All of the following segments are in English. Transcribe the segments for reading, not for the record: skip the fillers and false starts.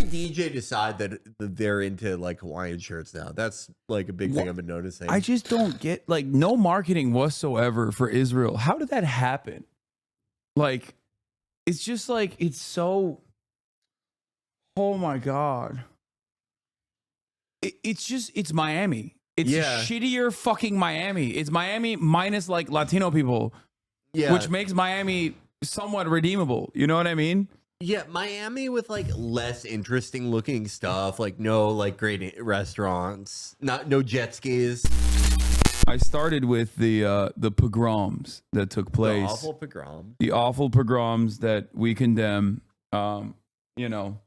DJ decide that they're into like Hawaiian shirts now? That's like a big thing I've been noticing. I just don't get like no marketing whatsoever for Israel. How did that happen? Like, it's just like it's so. Oh my God. It's Miami. It's shittier fucking Miami. It's Miami minus like Latino people, which makes Miami somewhat redeemable. You know what I mean? Yeah, Miami with like less interesting looking stuff, like no like great restaurants, no jet skis. I started with the pogroms that took place. The awful pogroms. The awful pogroms that we condemn. You know,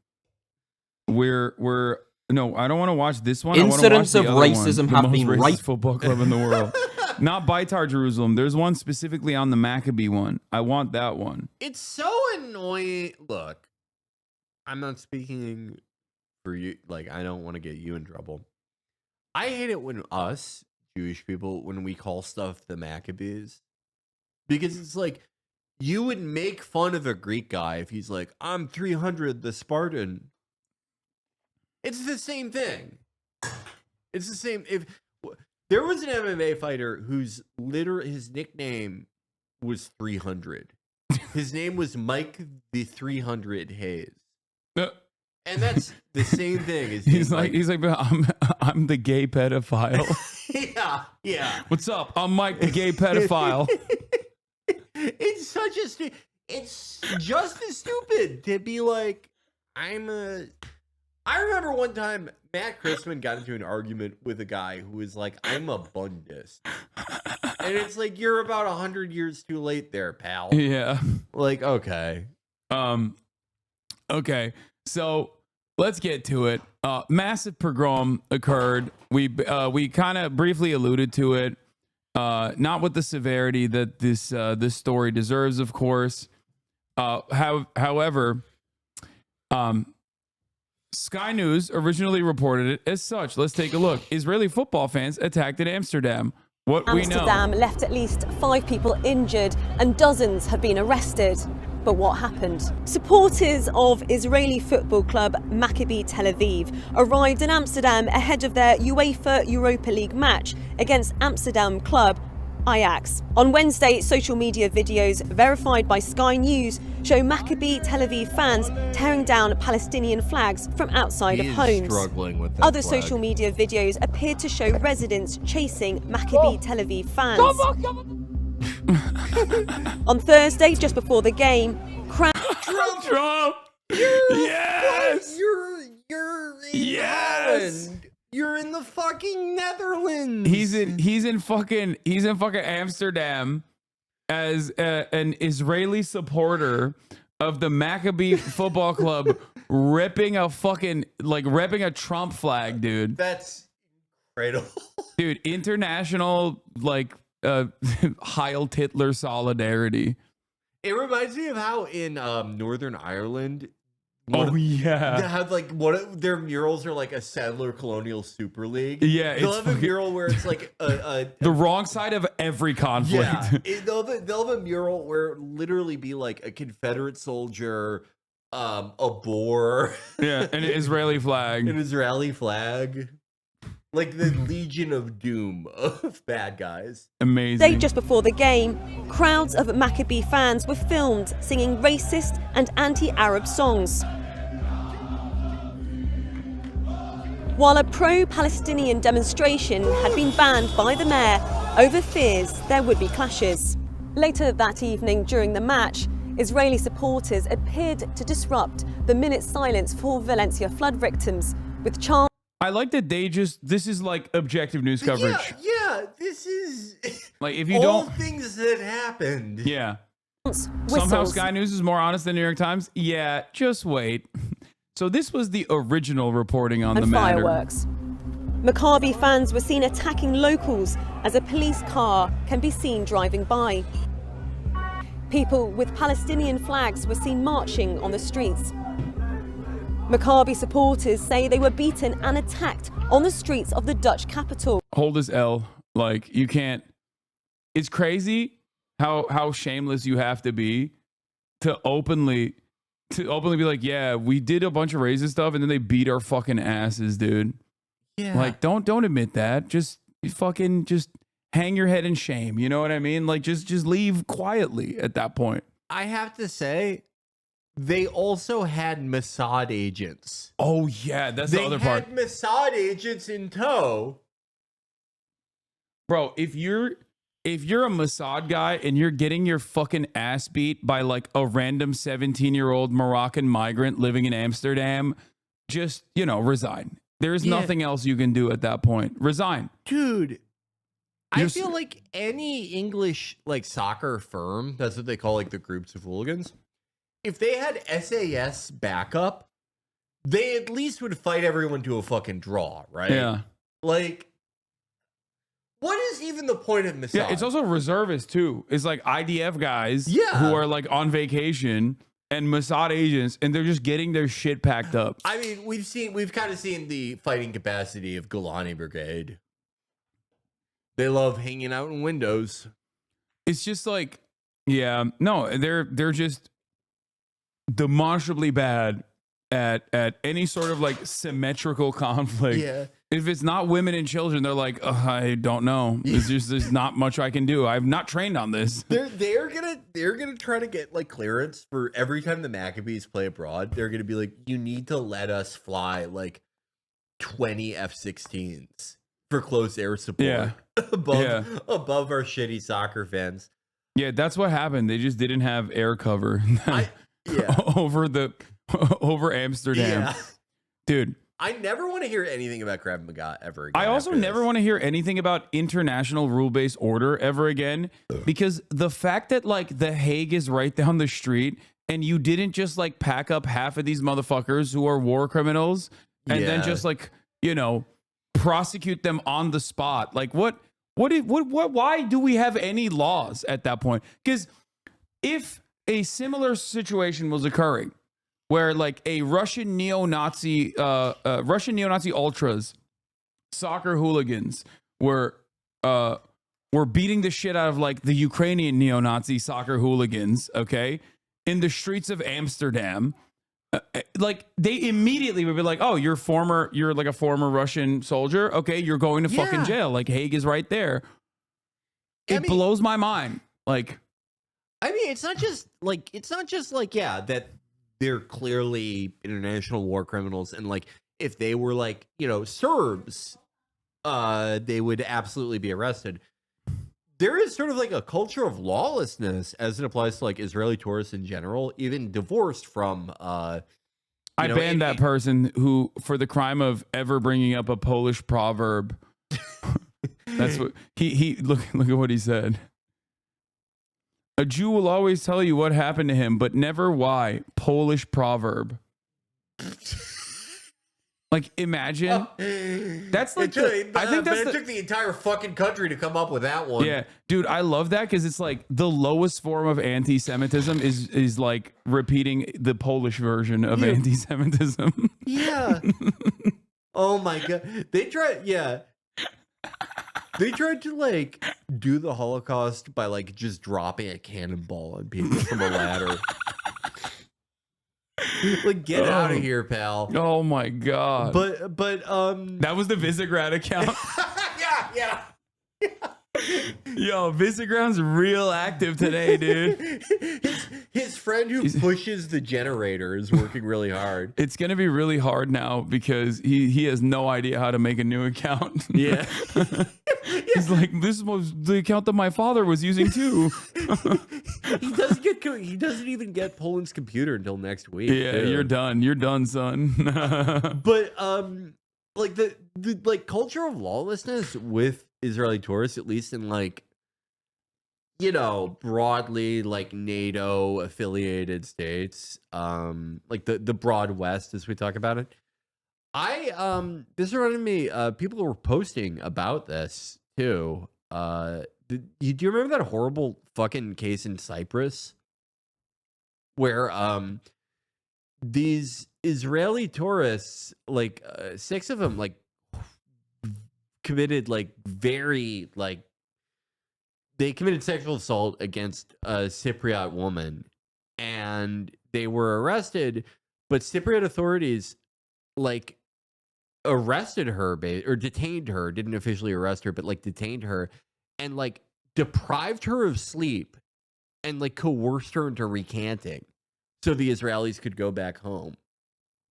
we're no, I don't want to watch this one. Incidents of racism have been racist football club in the world. Not Beitar Jerusalem. There's one specifically on the Maccabi one. I want that one. It's so annoying. Look, I'm not speaking for you. Like, I don't want to get you in trouble. I hate it when us Jewish people, when we call stuff the Maccabees, because it's like you would make fun of a Greek guy if he's like, I'm 300, the Spartan. It's the same thing. It's the same. If there was an MMA fighter whose his nickname was 300, his name was Mike the 300 Hayes, and that's the same thing. He's like, I'm the gay pedophile. yeah. What's up? I'm Mike the gay pedophile. It's such a it's just as stupid to be like, I remember one time Matt Christman got into an argument with a guy who was like, I'm a Bundist. And it's like, you're about 100 years too late there, pal. Yeah. Like, okay. Okay. So let's get to it. Massive pogrom occurred. We kind of briefly alluded to it. Not with the severity that this story deserves, of course. However, Sky News originally reported it as such. Let's take a look. Israeli football fans attacked in Amsterdam. Amsterdam left at least 5 people injured and dozens have been arrested. But what happened? Supporters of Israeli football club Maccabi Tel Aviv arrived in Amsterdam ahead of their UEFA Europa League match against Amsterdam club Ajax. On Wednesday, social media videos verified by Sky News show Maccabi Tel Aviv fans tearing down Palestinian flags from outside of homes. Struggling with that Other flag. social media videos appeared to show residents chasing Maccabi Tel Aviv fans. On Thursday, just before the game, Trump! Yes! You're in Holland. You're in the fucking Netherlands. He's in fucking Amsterdam as an Israeli supporter of the Maccabi Football Club, ripping a Trump flag, dude. That's incredible. Dude, international Heil Hitler solidarity. It reminds me of how in Northern Ireland, they have their murals are like a settler colonial super league. Yeah, they'll have a mural where it's like the wrong side of every conflict. Yeah, they'll have a mural where it'll literally be like a Confederate soldier, a boar, an Israeli flag, like the Legion of Doom of bad guys. Amazing. Just before the game, crowds of Maccabi fans were filmed singing racist and anti-Arab songs. While a pro-Palestinian demonstration had been banned by the mayor over fears there would be clashes. Later that evening during the match, Israeli supporters appeared to disrupt the minute silence for Valencia flood victims with chants. I like that this is like objective news coverage. Yeah, this is like if you all don't things that happened. Yeah. Whistles. Somehow Sky News is more honest than New York Times. Yeah, just wait. So this was the original reporting on the matter. Fireworks. Maccabi fans were seen attacking locals as a police car can be seen driving by. People with Palestinian flags were seen marching on the streets. Maccabi supporters say they were beaten and attacked on the streets of the Dutch capital. Hold as L. Like, you can't. It's crazy how shameless you have to be to openly to openly be like, yeah, we did a bunch of racist stuff, and then they beat our fucking asses, dude. Yeah. Like, don't admit that. Just fucking just hang your head in shame. You know what I mean? Like, just leave quietly at that point. I have to say, they also had Mossad agents. Oh yeah, that's the other part. They had Mossad agents in tow. Bro, if you're a Mossad guy and you're getting your fucking ass beat by like a random 17-year-old Moroccan migrant living in Amsterdam, just, resign. There's nothing else you can do at that point. Resign. Dude, I feel like any English like soccer firm, that's what they call like the groups of hooligans, if they had SAS backup, they at least would fight everyone to a fucking draw, right? Yeah. Like, what is even the point of Mossad? Yeah, it's also reservists too. It's like IDF guys who are like on vacation and Mossad agents, and they're just getting their shit packed up. I mean, we've kind of seen the fighting capacity of Golani Brigade. They love hanging out in windows. It's just like, yeah, no, they're just demonstrably bad at any sort of like symmetrical conflict. Yeah. If it's not women and children, they're like, I don't know. There's not much I can do. I've not trained on this. They're gonna try to get like clearance for every time the Maccabees play abroad. They're gonna be like, you need to let us fly like 20 F-16s for close air support above our shitty soccer fans. Yeah, that's what happened. They just didn't have air cover over Amsterdam. Yeah. Dude. I never want to hear anything about Krav Maga ever again. I also never want to hear anything about international rule-based order ever again, because the fact that like The Hague is right down the street and you didn't just like pack up half of these motherfuckers who are war criminals and then just like, prosecute them on the spot. Like what, why do we have any laws at that point? Because if a similar situation was occurring, where like a Russian neo-Nazi ultras, soccer hooligans were beating the shit out of like the Ukrainian neo-Nazi soccer hooligans, okay, in the streets of Amsterdam, like they immediately would be like, oh, you're like a former Russian soldier, okay, you're going to fucking jail. Like Hague is right there. It blows my mind. Like, I mean, it's not just like that. They're clearly international war criminals, and like if they were like Serbs, they would absolutely be arrested. There is sort of like a culture of lawlessness as it applies to like Israeli tourists in general, even divorced from I banned that person who for the crime of ever bringing up a Polish proverb. That's what he look at what he said. A Jew will always tell you what happened to him, but never why. Polish proverb. Like, imagine. That's like, I think it took the entire fucking country to come up with that one. Yeah, dude, I love that because it's like the lowest form of anti-Semitism is like repeating the Polish version of anti-Semitism. Yeah. Oh my god, they tried. Yeah. They tried to like do the Holocaust by like just dropping a cannonball on people from a ladder. Like, get out of here, pal. Oh my god. But that was the Visegrad account. yeah. Yo, Visegrad's real active today, dude. His friend who pushes the generator is working really hard. It's gonna be really hard now because he has no idea how to make a new account. Yeah. He's like, this was the account that my father was using too. He doesn't even get Poland's computer until next week. Yeah, too. You're done, son. But like the like culture of lawlessness with Israeli tourists, at least in like broadly like NATO affiliated states, like the broad West as we talk about it. This reminded me, people were posting about this too. Do you remember that horrible fucking case in Cyprus where these Israeli tourists, like 6 of them, like committed they committed sexual assault against a Cypriot woman, and they were arrested, but Cypriot authorities like arrested her or detained her, didn't officially arrest her, but like detained her and like deprived her of sleep and like coerced her into recanting so the Israelis could go back home.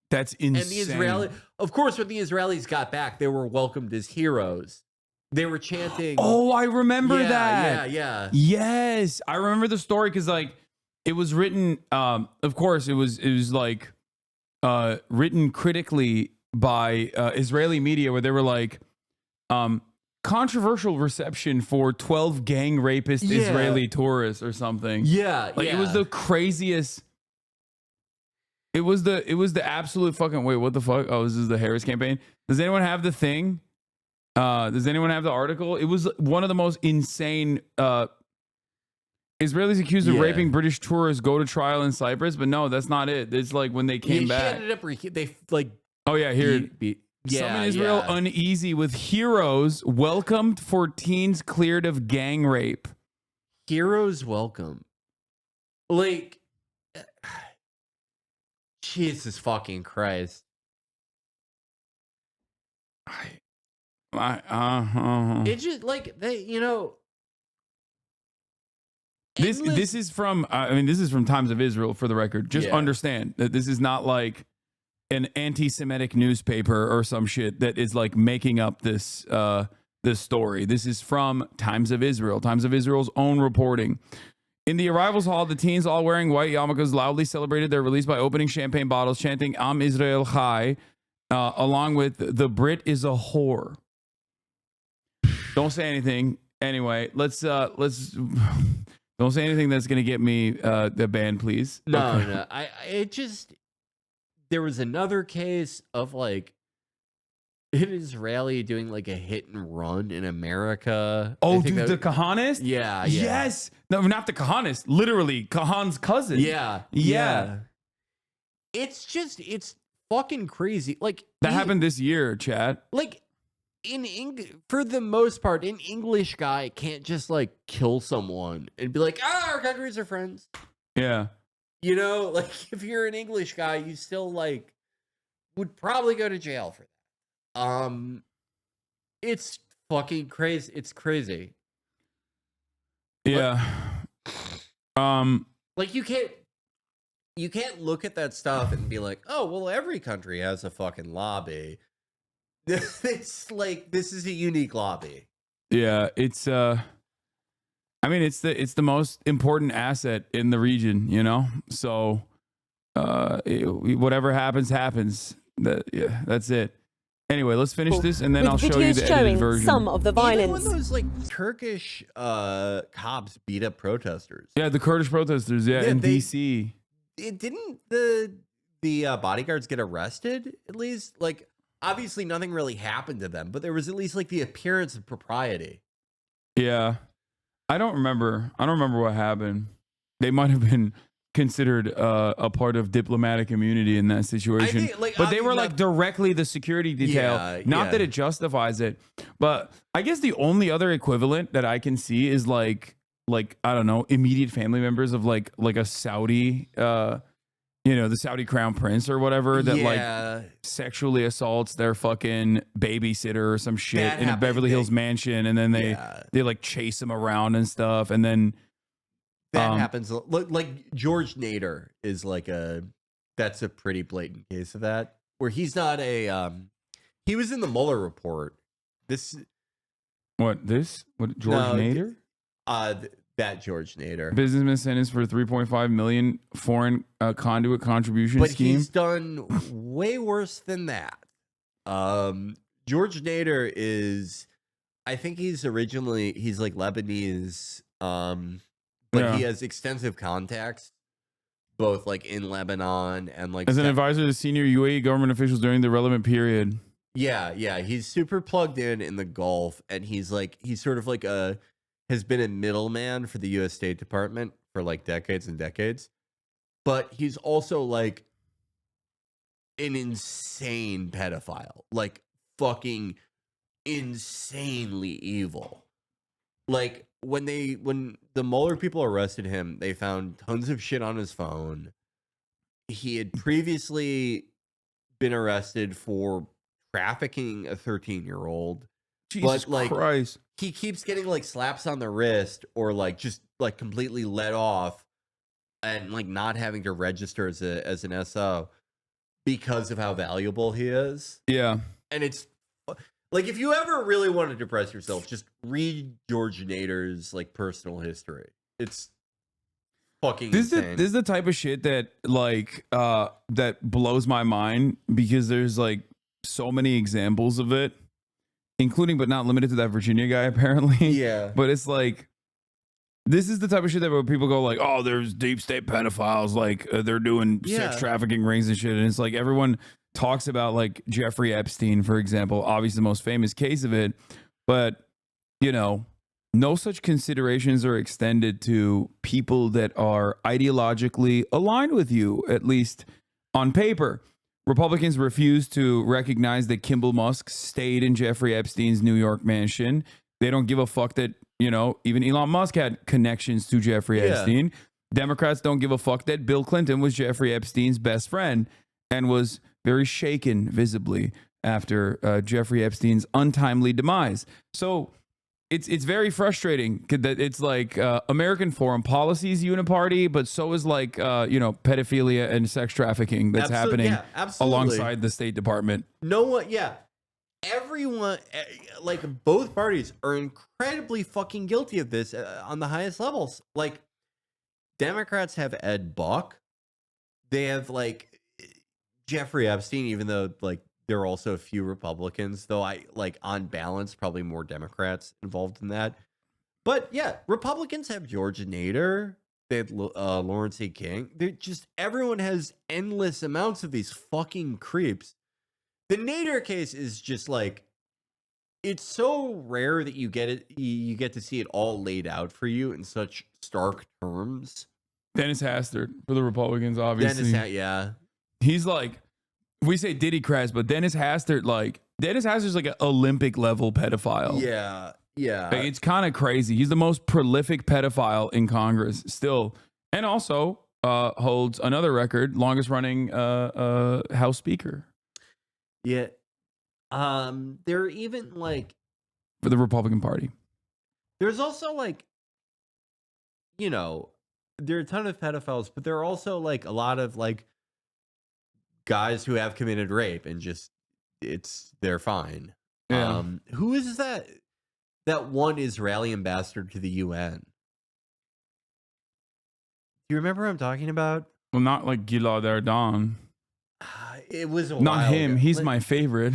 That's insane. And of course, when the Israelis got back, they were welcomed as heroes. They were chanting. Oh, I remember that. Yeah. Yes, I remember the story because like it was written. Of course, it was like written critically by Israeli media, where they were like, controversial reception for 12 gang rapist Israeli tourists or something. Yeah, like it was the craziest. It was the absolute fucking wait. What the fuck? Oh, this is the Harris campaign. Does anyone have the thing? Does anyone have the article? It was one of the most insane. Israelis accused of raping British tourists go to trial in Cyprus, but no, that's not it. It's like when they came back. Ended up they like. Oh yeah, here. Some in Israel uneasy with heroes welcomed for teens cleared of gang rape. Heroes welcome. Like, Jesus fucking Christ. It's just like they, This is from this is from Times of Israel, for the record. Just understand that this is not like an anti-Semitic newspaper or some shit that is like making up this this story. This is from Times of Israel, Times of Israel's own reporting. In the arrivals hall, the teens, all wearing white yarmulkes, loudly celebrated their release by opening champagne bottles, chanting "Am Israel Chai," along with "The Brit is a whore." Don't say anything. Anyway, let's don't say anything that's gonna get me the ban, please. No. There was another case of like an Israeli doing like a hit and run in America. Oh, dude, the Kahanist? Yeah. Yes. No, not the Kahanist. Literally, Kahan's cousin. Yeah. It's fucking crazy. Like that happened this year, chat. Like for the most part, an English guy can't just like kill someone and be like, our countries are friends. Yeah. Like if you're an English guy, you still like would probably go to jail for that. It's fucking crazy. It's crazy. Yeah. Like you can't look at that stuff and be like, oh well, every country has a fucking lobby. It's like this is a unique lobby. Yeah, it's it's the most important asset in the region, So whatever happens. That's it. Anyway, let's finish this and then I'll show you the edited version. Some of the violence. Even when those like Turkish cops beat up protesters. Yeah, the Kurdish protesters. Yeah, in DC. Didn't the bodyguards get arrested? At least, like, obviously nothing really happened to them, but there was at least like the appearance of propriety. Yeah, I don't remember what happened. They might have been considered a part of diplomatic immunity in that situation, but they were like directly the security detail. Not that it justifies it, but I guess the only other equivalent that I can see is like I don't know, immediate family members of like a Saudi, the Saudi crown prince or whatever that like sexually assaults their fucking babysitter or some shit in a Beverly Hills mansion, and then they like chase him around and stuff, and then. That happens. Like George Nader is like that's a pretty blatant case of that, where he's not he was in the Mueller report. What George Nader? That George Nader. Businessman sentenced for $3.5 million foreign conduit contribution scheme. But he's done way worse than that. George Nader is, I think he's like Lebanese, but he has extensive contacts, both like in Lebanon and like as an advisor to senior UAE government officials during the relevant period. Yeah. He's super plugged in the Gulf, and he's sort of like has been a middleman for the U.S. State Department for like decades and decades. But he's also like an insane pedophile, like fucking insanely evil. Like when the Mueller people arrested him, they found tons of shit on his phone. he had previously been arrested for trafficking a 13-year-old. Jesus Christ. He keeps getting like slaps on the wrist or like just like completely let off and like not having to register as an SO because of how valuable he is. Yeah. And it's like, if you ever really want to depress yourself, just read George Nader's like personal history. It's fucking insane. This is the type of shit that like that blows my mind, because there's like so many examples of it, including but not limited to that Virginia guy apparently. Yeah. But it's like, this is the type of shit that where people go like, oh, there's deep state pedophiles, like they're doing sex trafficking rings and shit. And it's like everyone talks about like Jeffrey Epstein, for example, obviously the most famous case of it. But, you know, no such considerations are extended to people that are ideologically aligned with you, at least on paper. Republicans refuse to recognize that Kimball Musk stayed in Jeffrey Epstein's New York mansion. They don't give a fuck that, you know, even Elon Musk had connections to Jeffrey Epstein. Democrats don't give a fuck that Bill Clinton was Jeffrey Epstein's best friend and was very shaken visibly after Jeffrey Epstein's untimely demise. So it's very frustrating that it's like American foreign policies uniparty, but so is like, you know, pedophilia and sex trafficking that's happening alongside the State Department. No one, everyone, like both parties are incredibly fucking guilty of this on the highest levels. Like, Democrats have Ed Buck. They have like Jeffrey Epstein, even though like there are also a few Republicans, though I like on balance, probably more Democrats involved in that. But yeah, Republicans have George Nader. They have Lawrence E. King. They're just, everyone has endless amounts of these fucking creeps. The Nader case is just like, it's so rare that you get to see it all laid out for you in such stark terms. Dennis Hastert for the Republicans, obviously. He's like, we say Diddy crash, but Dennis Hastert's like an Olympic level pedophile. Yeah. Like, it's kind of crazy. He's the most prolific pedophile in Congress still, and also holds another record, longest running House Speaker. Yeah. They're even like, for the Republican Party. There's also like, you know, there are a ton of pedophiles, but there are also like a lot of like guys who have committed rape and just they're fine. Yeah. Who is that one Israeli ambassador to the UN? Do you remember who I'm talking about? Well, not like Gilad Erdan. It was not him. Ago. He's like, my favorite.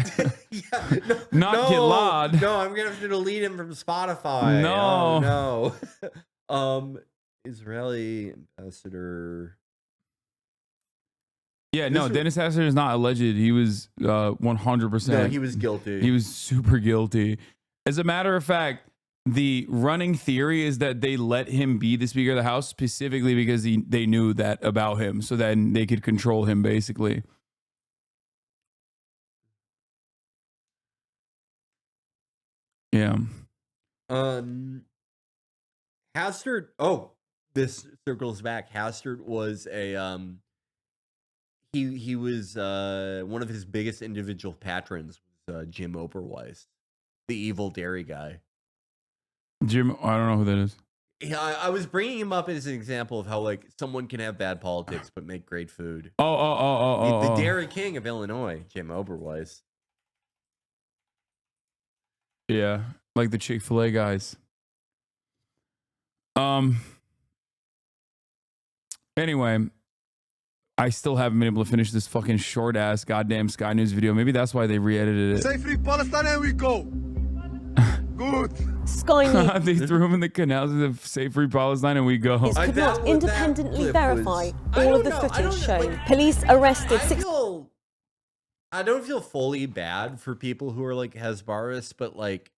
Not Gilad. No, I'm gonna have to delete him from Spotify. No, no. Israeli ambassador. Yeah, no. Dennis Hastert is not alleged. He was 100%. No, he was guilty. He was super guilty. As a matter of fact, the running theory is that they let him be the Speaker of the House specifically because they knew that about him, so then they could control him basically. Yeah. Hastert. Oh, this circles back. Hastert was a he was one of his biggest individual patrons was Jim Oberweis, the evil dairy guy. Jim, I don't know who that is. Yeah, I was bringing him up as an example of how like someone can have bad politics but make great food. The The Dairy King of Illinois, Jim Oberweis. Yeah, like the Chick-fil-A guys. Anyway, I still haven't been able to finish this fucking short ass goddamn Sky News video. Maybe that's why they re-edited it. Say free Palestine and we go. Good. Sky News They threw him in the canals of Say Free Palestine and we go. could not independently verify all of the footage shown. Police arrested six. I don't feel fully bad for people who are like Hezbollists, but like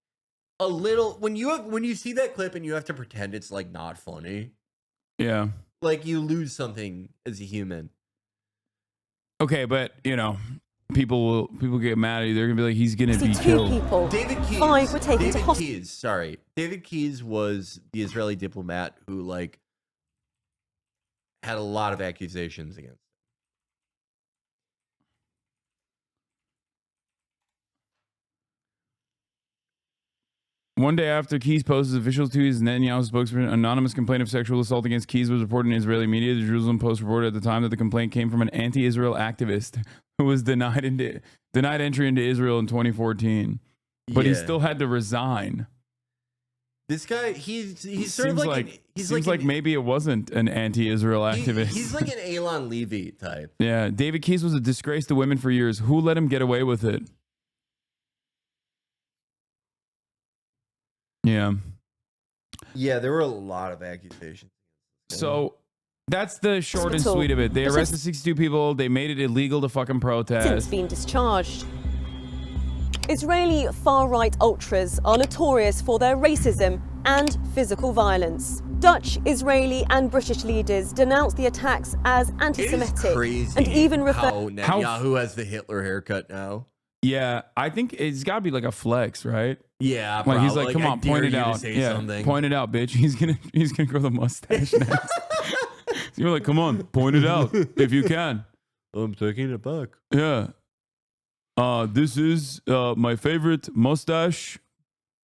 a little when you see that clip and you have to pretend it's like not funny. Yeah. Like you lose something as a human. Okay, but you know, people get mad at you. They're gonna be like, he's gonna be killed. People. David Keyes. 5 were taken to hospital. David Keyes was the Israeli diplomat who like had a lot of accusations against him. One day after Keys posted his official tweet, Netanyahu spokesman, anonymous complaint of sexual assault against Keys was reported in Israeli media. The Jerusalem Post reported at the time that the complaint came from an anti-Israel activist who was denied entry into Israel in 2014. But he still had to resign. This guy, he's sort of like seems like maybe it wasn't an anti-Israel activist. He's like an Elon Levy type. Yeah, David Keys was a disgrace to women for years. Who let him get away with it? Yeah. Yeah, there were a lot of accusations. So that's the short and sweet of it. They arrested 62 people. They made it illegal to fucking protest. Since being discharged. Israeli far-right ultras are notorious for their racism and physical violence. Dutch, Israeli and British leaders denounced the attacks as anti-Semitic. It is crazy and even how Netanyahu has the Hitler haircut now. Yeah, I think it's got to be like a flex, right? Yeah, like he's like, come on, point it out. Yeah, point it out, bitch. He's gonna grow the mustache next. You're like, come on, point it out if you can. I'm taking it back. Yeah. This is my favorite mustache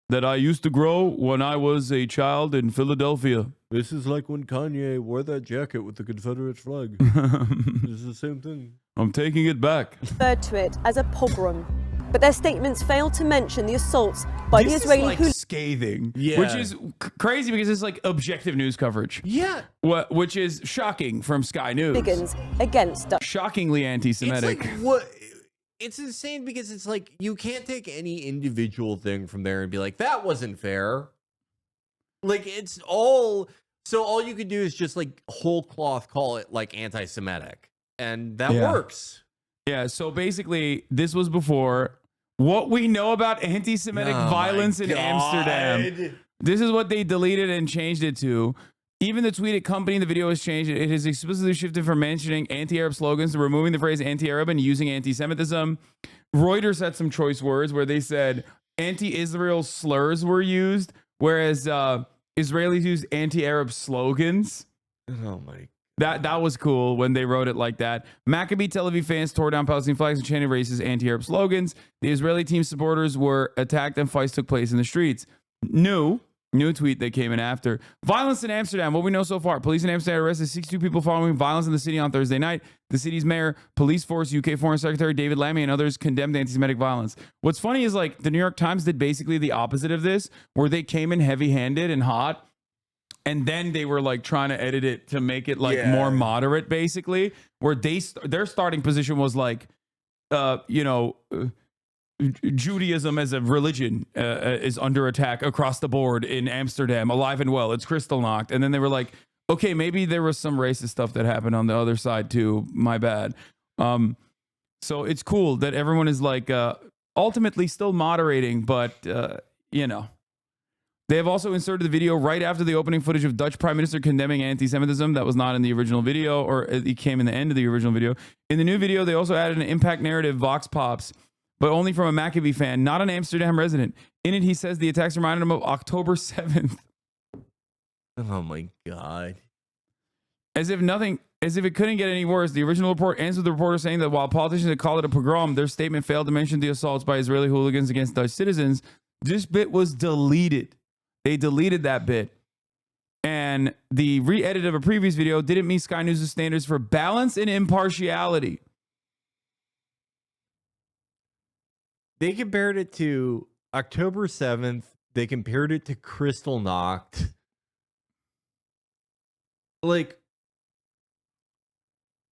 that I used to grow when I was a child in Philadelphia. This is like when Kanye wore that jacket with the Confederate flag. This is the same thing. I'm taking it back. Referred to it as a pogrom. But their statements failed to mention the assaults by the Israeli hooligans. Scathing. Yeah. Which is crazy because it's like objective news coverage. Yeah. Which is shocking from Sky News. Hooligans against Dutch. Shockingly anti-Semitic. It's like, what? It's insane because it's like you can't take any individual thing from there and be like, that wasn't fair. Like, it's all... So all you could do is just like whole cloth call it like anti-Semitic. And that works. Yeah, so basically, this was before what we know about anti-Semitic violence in Amsterdam. This is what they deleted and changed it to. Even the tweet accompanying the video has changed. It has explicitly shifted from mentioning anti-Arab slogans to removing the phrase anti-Arab and using anti-Semitism. Reuters had some choice words where they said anti-Israel slurs were used, whereas Israelis used anti-Arab slogans. Oh my. That was cool when they wrote it like that. Maccabi Tel Aviv fans tore down Palestinian flags and chanted racist anti-Arab slogans. The Israeli team supporters were attacked and fights took place in the streets. New tweet that came in after. Violence in Amsterdam. What we know so far. Police in Amsterdam arrested 62 people following violence in the city on Thursday night. The city's mayor, police force, UK Foreign Secretary David Lammy, and others condemned anti-Semitic violence. What's funny is like the New York Times did basically the opposite of this, where they came in heavy-handed and hot. And then they were like trying to edit it to make it like more moderate, basically, where their starting position was like, Judaism as a religion is under attack across the board in Amsterdam, alive and well. It's crystal knocked. And then they were like, okay, maybe there was some racist stuff that happened on the other side too. My bad. So it's cool that everyone is like ultimately still moderating, but They have also inserted the video right after the opening footage of Dutch Prime Minister condemning anti-Semitism. That was not in the original video, or it came in the end of the original video. In the new video, they also added an impact narrative, Vox Pops, but only from a Maccabi fan, not an Amsterdam resident. In it, he says the attacks reminded him of October 7th. Oh my God. As if it couldn't get any worse, the original report ends with the reporter saying that while politicians had called it a pogrom, their statement failed to mention the assaults by Israeli hooligans against Dutch citizens. This bit was deleted. They deleted that bit. And the re-edit of a previous video didn't meet Sky News' standards for balance and impartiality. They compared it to October 7th. They compared it to Crystal Knocked. Like,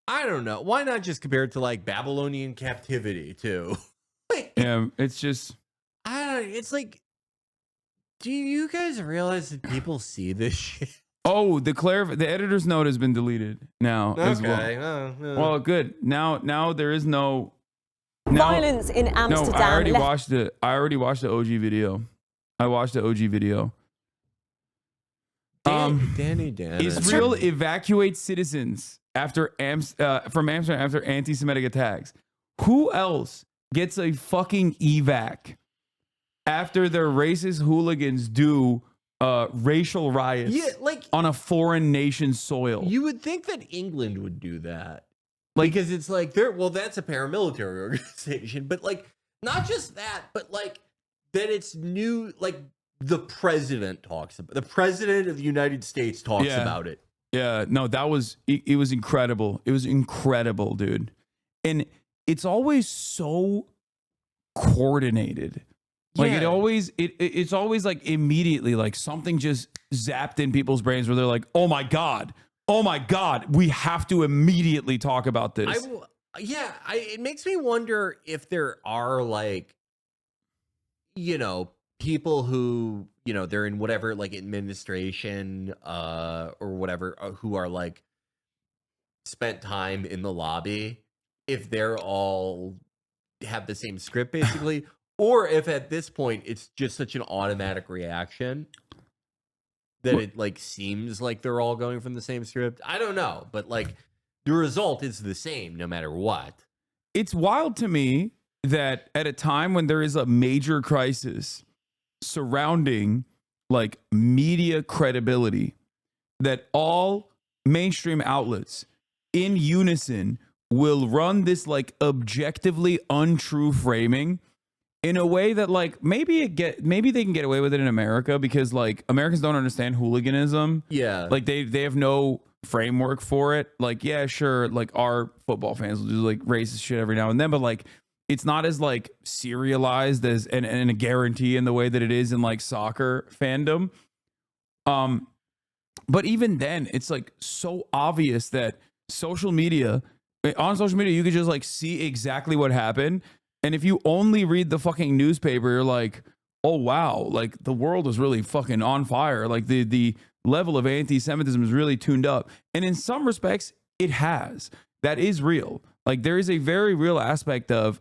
I don't know. Why not just compare it to like Babylonian captivity too? Yeah, it's just... It's like, do you guys realize that people see this shit? Oh, the editor's note has been deleted now as well. Okay. Well, good. Now there is no violence in Amsterdam. No, I already watched the OG video. I watched the OG video. Danny. Israel evacuates citizens from Amsterdam after anti-Semitic attacks. Who else gets a fucking evac after their racist hooligans do racial riots on a foreign nation's soil? You would think that England would do that. Because it's like, that's a paramilitary organization. But like, not just that, but like that it's new, like the president talks about. The president of the United States talks about it. Yeah, no, that was it was incredible. It was incredible, dude. And it's always so coordinated. Like it's always like immediately like something just zapped in people's brains where they're like, "Oh my god, we have to immediately talk about this." It makes me wonder if there are like, people who, they're in whatever like administration or whatever, who are like spent time in the lobby, if they're all have the same script basically, or if at this point it's just such an automatic reaction that it like seems like they're all going from the same script. I don't know, but like the result is the same no matter what. It's wild to me that at a time when there is a major crisis surrounding like media credibility, that all mainstream outlets in unison will run this like objectively untrue framing in a way that like maybe they can get away with it in America because like Americans don't understand hooliganism. Yeah. Like they have no framework for it. Like, yeah, sure, like our football fans will do like racist shit every now and then, but like it's not as like serialized as and a guarantee in the way that it is in like soccer fandom. But even then, it's like so obvious that on social media, you could just like see exactly what happened. And if you only read the fucking newspaper, you're like, oh wow, like the world is really fucking on fire. Like the level of anti-Semitism is really tuned up. And in some respects, it has. That is real. Like there is a very real aspect of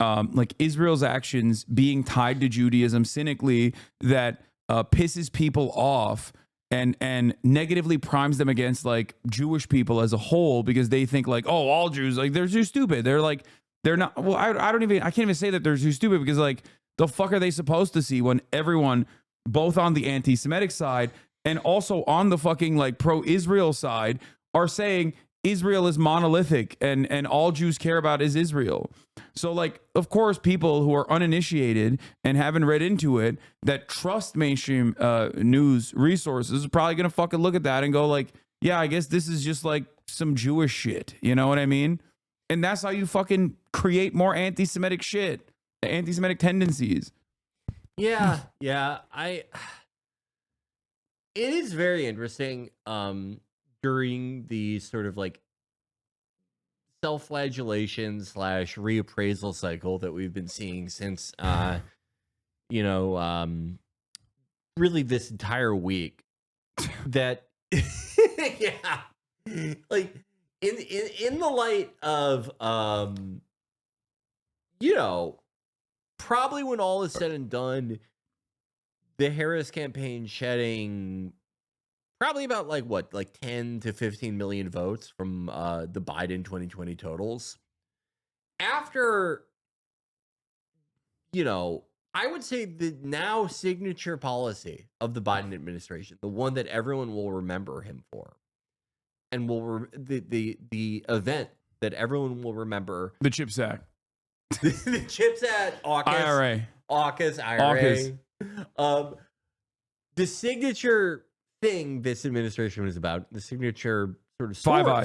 like Israel's actions being tied to Judaism cynically that pisses people off and negatively primes them against like Jewish people as a whole because they think like, oh, all Jews, like they're too stupid. They're like, they're not. Well, I can't even say that they're too stupid because like the fuck are they supposed to see when everyone, both on the anti-Semitic side and also on the fucking like pro-Israel side, are saying Israel is monolithic and all Jews care about is Israel. So like, of course, people who are uninitiated and haven't read into it that trust mainstream news resources are probably going to fucking look at that and go like, yeah, I guess this is just like some Jewish shit. You know what I mean? And that's how you fucking create more anti-Semitic shit, anti-Semitic tendencies. Yeah. It is very interesting during the sort of like self-flagellation / reappraisal cycle that we've been seeing since really this entire week that like in the light of probably when all is said and done, the Harris campaign shedding probably about like 10 to 15 million votes from the Biden 2020 totals. After, I would say the now signature policy of the Biden administration, the one that everyone will remember him for, and the event that everyone will remember, the CHIPS Act, the CHIPS Act, AUKUS, IRA. The signature thing this administration was about, the signature sort of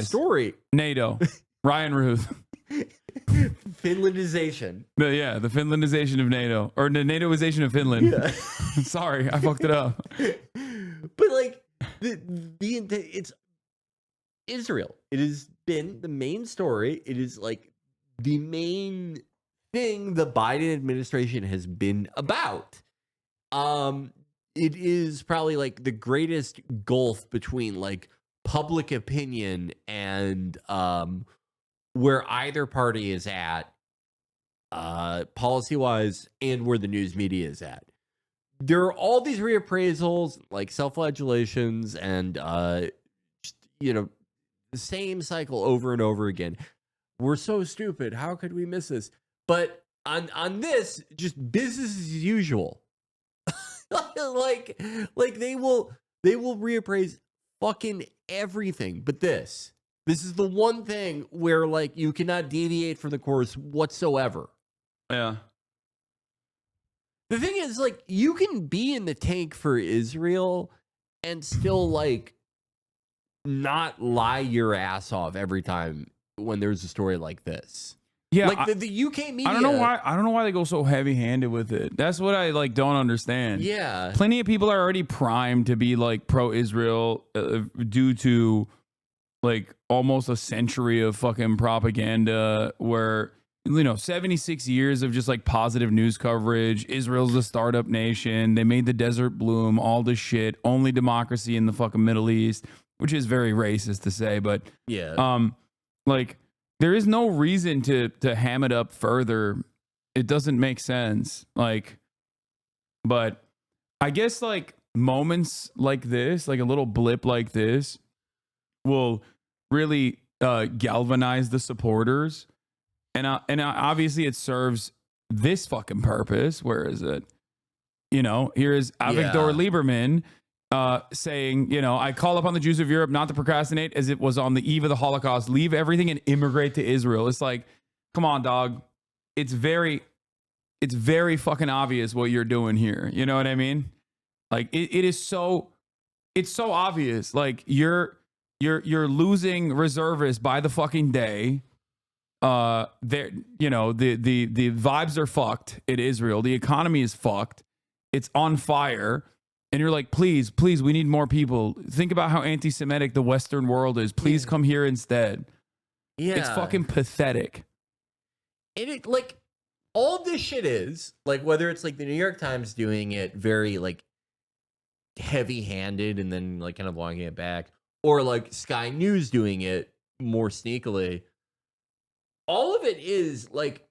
story. NATO, Ryan Ruth. Finlandization. The Finlandization of NATO, or the NATOization of Finland. Yeah. Sorry, I fucked it up. But like it's Israel. It has been the main story. It is like the main thing the Biden administration has been about. It is probably like the greatest gulf between like public opinion and where either party is at policy wise and where the news media is at. There are all these reappraisals, like self-flagellations, and the same cycle over and over again. We're so stupid. How could we miss this? But on this, just business as usual. like they will reappraise fucking everything. But this is the one thing where like you cannot deviate from the course whatsoever. Yeah. The thing is, like, you can be in the tank for Israel and still, like, not lie your ass off every time when there's a story like this. Yeah, like the UK media. I don't know why they go so heavy-handed with it. That's what I like don't understand. Yeah, plenty of people are already primed to be like pro-Israel due to like almost a century of fucking propaganda, where 76 years of just like positive news coverage. Israel's a startup nation. They made the desert bloom. All this shit. Only democracy in the fucking Middle East, which is very racist to say, but yeah, like. There is no reason to ham it up further. It doesn't make sense. Like, but I guess like moments like this, like a little blip like this, will really galvanize the supporters, and obviously it serves this fucking purpose. Where is it? Here is Avigdor Lieberman saying, I call upon the Jews of Europe not to procrastinate as it was on the eve of the Holocaust. Leave everything and immigrate to Israel. It's like, come on, dog. It's very fucking obvious what you're doing here. You know what I mean? Like it's so obvious. Like you're losing reservists by the fucking day. The vibes are fucked in Israel. The economy is fucked. It's on fire. And you're like, please, we need more people. Think about how anti-Semitic the Western world is. Please come here instead. Yeah. It's fucking pathetic. And it, like, all this shit is, like, whether it's, like, the New York Times doing it very, like, heavy-handed and then, like, kind of walking it back, or, like, Sky News doing it more sneakily, all of it is, like,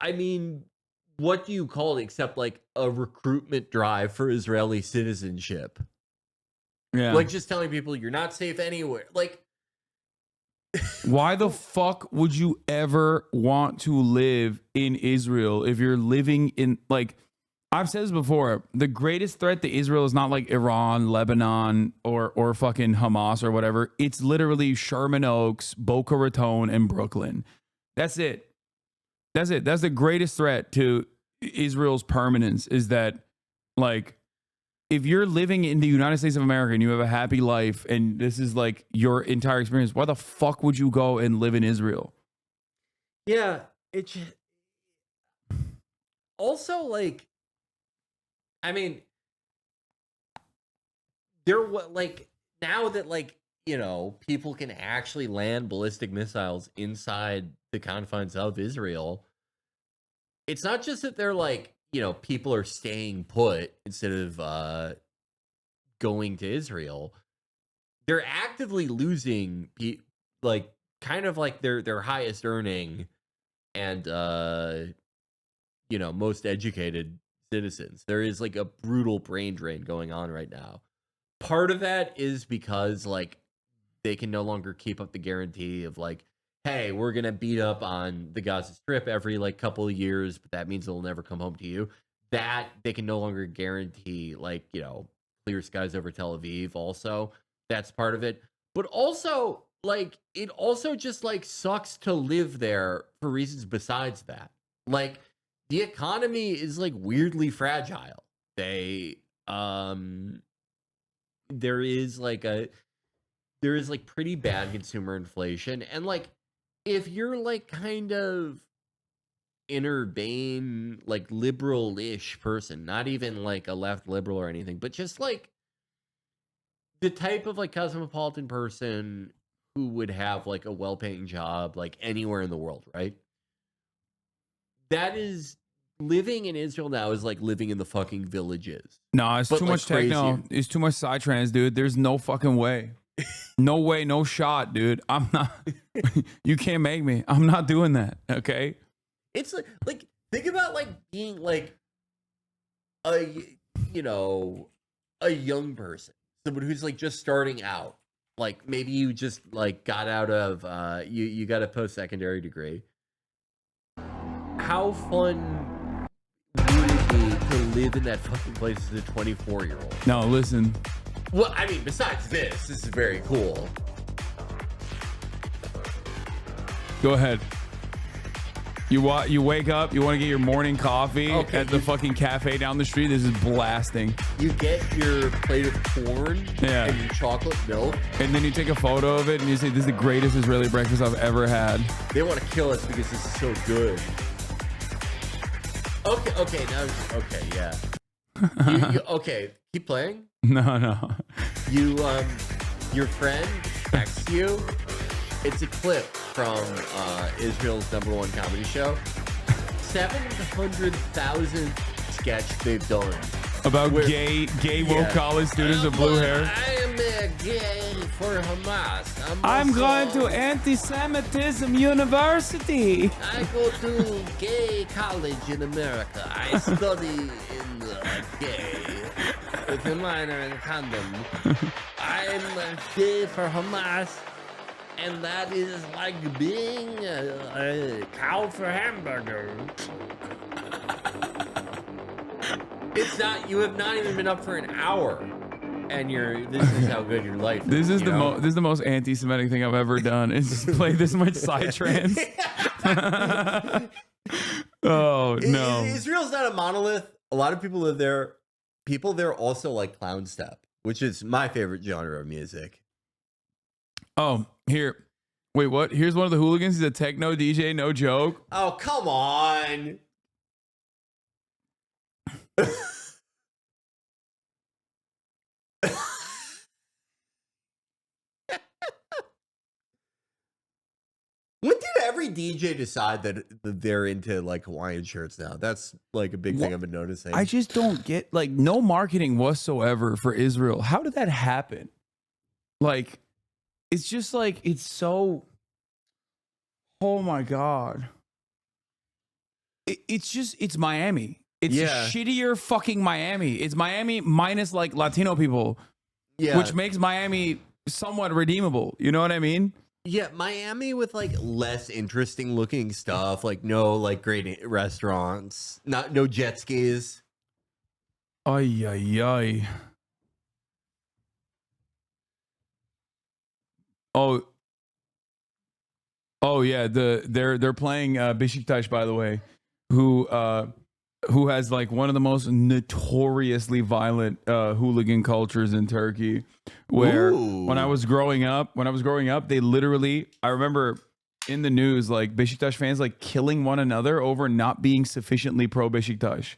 I mean... what do you call it except like a recruitment drive for Israeli citizenship? Yeah. Like just telling people you're not safe anywhere. Like, why the fuck would you ever want to live in Israel if you're living in, like, I've said this before, the greatest threat to Israel is not like Iran, Lebanon, or fucking Hamas or whatever. It's literally Sherman Oaks, Boca Raton, and Brooklyn. That's it. That's it. That's the greatest threat to Israel's permanence, is that, like, if you're living in the United States of America and you have a happy life and this is like your entire experience, why the fuck would you go and live in Israel? Yeah. It's also like, I mean, like now that like, people can actually land ballistic missiles inside the confines of Israel. It's not just that they're like, people are staying put instead of going to Israel. They're actively losing, like, kind of like their highest earning and, most educated citizens. There is like a brutal brain drain going on right now. Part of that is because, like, they can no longer keep up the guarantee of, like, hey, we're going to beat up on the Gaza Strip every, like, couple of years, but that means they'll never come home to you. That they can no longer guarantee, like, clear skies over Tel Aviv also. That's part of it. But also, like, it also just, like, sucks to live there for reasons besides that. Like, the economy is, like, weirdly fragile. There is, like, pretty bad consumer inflation. And, like, if you're, like, kind of inner Bain, like, liberal-ish person, not even, like, a left liberal or anything, but just, like, the type of, like, cosmopolitan person who would have, like, a well-paying job, like, anywhere in the world, right? That is... living in Israel now is like living in the fucking villages. No, it's too much techno. Crazier. It's too much psytrance, dude. There's no fucking way. No way, no shot, dude. I'm not. You can't make me. I'm not doing that. Okay. It's like think about like being like a young person, someone who's like just starting out. Like maybe you just like got out of you got a post-secondary degree. How fun would it be to live in that fucking place as a 24-year-old? No, listen. Well, I mean, besides this is very cool. Go ahead. You wake up, you want to get your morning coffee Okay, at the fucking cafe down the street. This is blasting. You get your plate of corn Yeah. and your chocolate milk. And then you take a photo of it and you say, this is the greatest Israeli breakfast I've ever had. They want to kill us because this is so good. Okay, yeah. Okay, keep playing. No. Your friend texts you. It's a clip from Israel's #1 comedy show. 700,000 sketch they've done. About gay woke college students with blue hair. I am gay for Hamas. I'm going to anti-Semitism university. I go to gay college in America. I study in gay with a minor in condom. I'm gay for Hamas, and that is like being a cow for hamburger. It's not. You have not even been up for an hour, and this is how good your life is. This is the most anti-Semitic thing I've ever done. Is just play this much psytrance. Oh no! Israel's not a monolith. A lot of people live there. People there also like clown step, which is my favorite genre of music. Oh, here. Wait, what? Here's one of the hooligans. He's a techno DJ. No joke. Oh, come on. When did every DJ decide that they're into like Hawaiian shirts now? That's like a big thing I've been noticing. I just don't get, like, no marketing whatsoever for Israel. How did that happen? Like, it's just like, it's so, oh my God. It's Miami. It's shittier fucking Miami. It's Miami minus like Latino people, which makes Miami somewhat redeemable. You know what I mean? Yeah, Miami with like less interesting looking stuff, like no like great restaurants, no jet skis. Ay ay ay. Oh yeah, they're playing Besiktas, by the way, who has like one of the most notoriously violent hooligan cultures in Turkey. Where when I was growing up, they literally, I remember in the news, like Besiktas fans like killing one another over not being sufficiently pro Besiktas.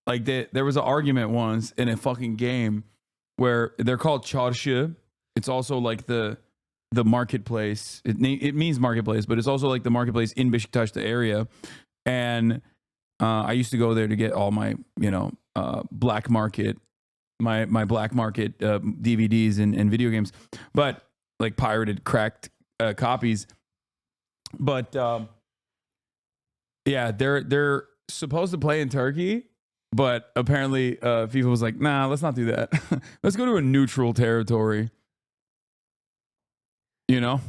Like there was an argument once in a fucking game where they're called çarşı. It's also like the marketplace. It means marketplace, but it's also like the marketplace in Besiktas, the area. And I used to go there to get all my, black market, my black market DVDs and video games, but like pirated, cracked copies. But yeah, they're supposed to play in Turkey, but apparently FIFA was like, nah, let's not do that. Let's go to a neutral territory. You know?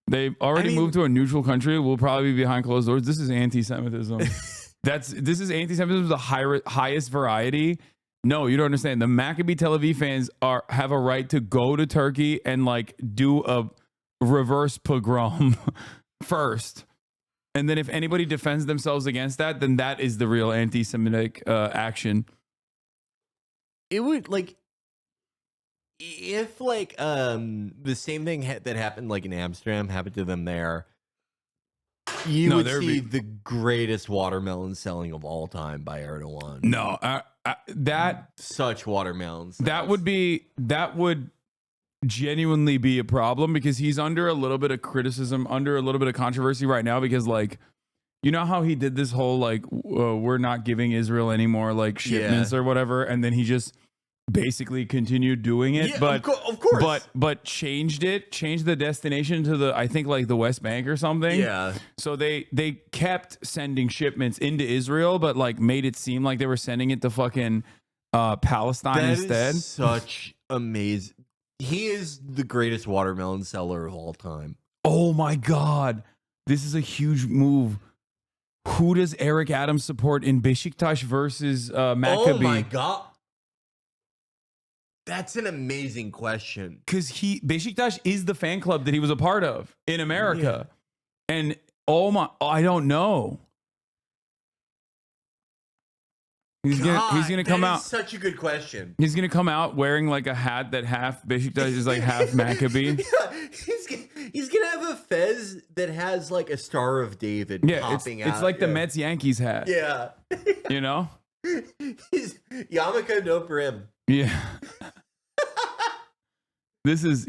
They already moved to a neutral country. We'll probably be behind closed doors. This is anti-Semitism. This is anti-Semitism, the highest variety. No, you don't understand. The Maccabi Tel Aviv fans have a right to go to Turkey and like do a reverse pogrom first. And then if anybody defends themselves against that, then that is the real anti-Semitic action. It would like if like the same thing that happened like in Amsterdam happened to them there. You would see the greatest watermelon selling of all time by Erdogan. No, that such watermelons. That would genuinely be a problem because he's under a little bit of criticism, under a little bit of controversy right now because like, you know how he did this whole like we're not giving Israel any more like shipments or whatever, and then he just basically continued doing it, but of course, but changed the destination to the, I think like the West Bank or something. Yeah. So they kept sending shipments into Israel, but like made it seem like they were sending it to fucking Palestine instead. Is such amazing. He is the greatest watermelon seller of all time. Oh my God, this is a huge move. Who does Eric Adams support in Besiktas versus Maccabi? Oh my God. That's an amazing question. Because Besiktas is the fan club that he was a part of in America. And I don't know. He's gonna come out. Such a good question. He's gonna come out wearing like a hat that half Besiktas is like half Maccabi. Yeah, he's gonna have a fez that has like a Star of David popping out. It's like the Mets Yankees hat. Yeah. You know? He's yarmulke, no brim. Yeah. This is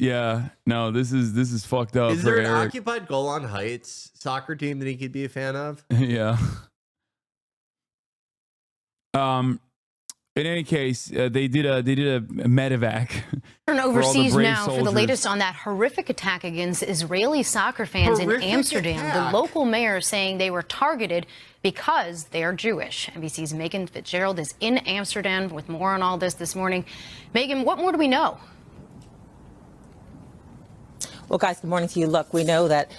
fucked up. Is there an Eric. occupied Golan Heights soccer team that he could be a fan of? Yeah. In any case, they did a medevac. Turn overseas now for the soldiers. latest on that horrific attack against Israeli soccer fans in Amsterdam. Attack. The local mayor saying they were targeted because they are Jewish. NBC's Megan Fitzgerald is in Amsterdam with more on all this morning. Megan, what more do we know? Well, guys, good morning to you. Look, we know that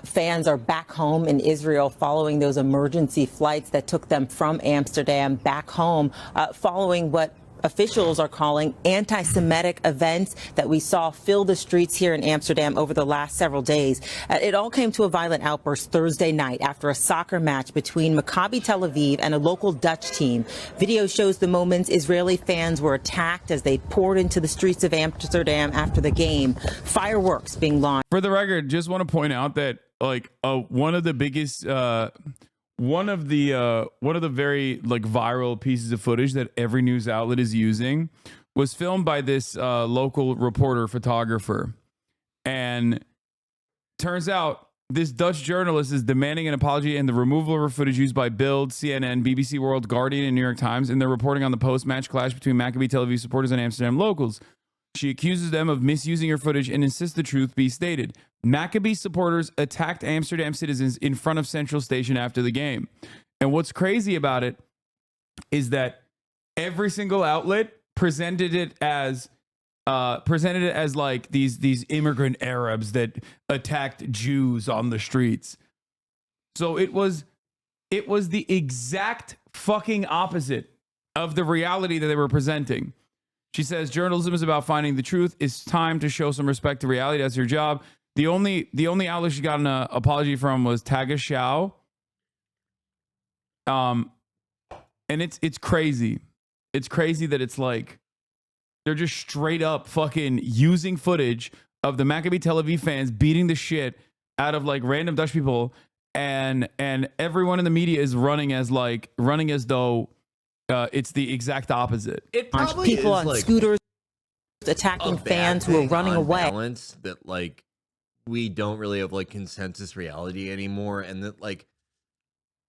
fans are back home in Israel following those emergency flights that took them from Amsterdam back home, following what officials are calling anti-Semitic events that we saw fill the streets here in Amsterdam over the last several days. It all came to a violent outburst Thursday night after a soccer match between Maccabi Tel Aviv and a local Dutch team. Video shows the moments Israeli fans were attacked as they poured into the streets of Amsterdam after the game. Fireworks being launched. For the record, just want to point out that like one of the biggest one of the very like viral pieces of footage that every news outlet is using was filmed by this local reporter photographer, and turns out this Dutch journalist is demanding an apology and the removal of her footage used by Bild, CNN, BBC World, Guardian, and New York Times in their reporting on the post-match clash between Maccabi Tel Aviv supporters and Amsterdam locals. She accuses them of misusing her footage and insists the truth be stated. Maccabi supporters attacked Amsterdam citizens in front of Central Station after the game. And what's crazy about it is that every single outlet presented it as like these immigrant Arabs that attacked Jews on the streets. So it was the exact fucking opposite of the reality that they were presenting. She says journalism is about finding the truth. It's time to show some respect to reality. That's your job. The only outlet she got an apology from was Tagesschau. And it's crazy. It's crazy that it's like they're just straight up fucking using footage of the Maccabi Tel Aviv fans beating the shit out of like random Dutch people, and everyone in the media is running as though it's the exact opposite. It probably people is on like scooters attacking fans who are running away. Balance that like we don't really have like consensus reality anymore, and that like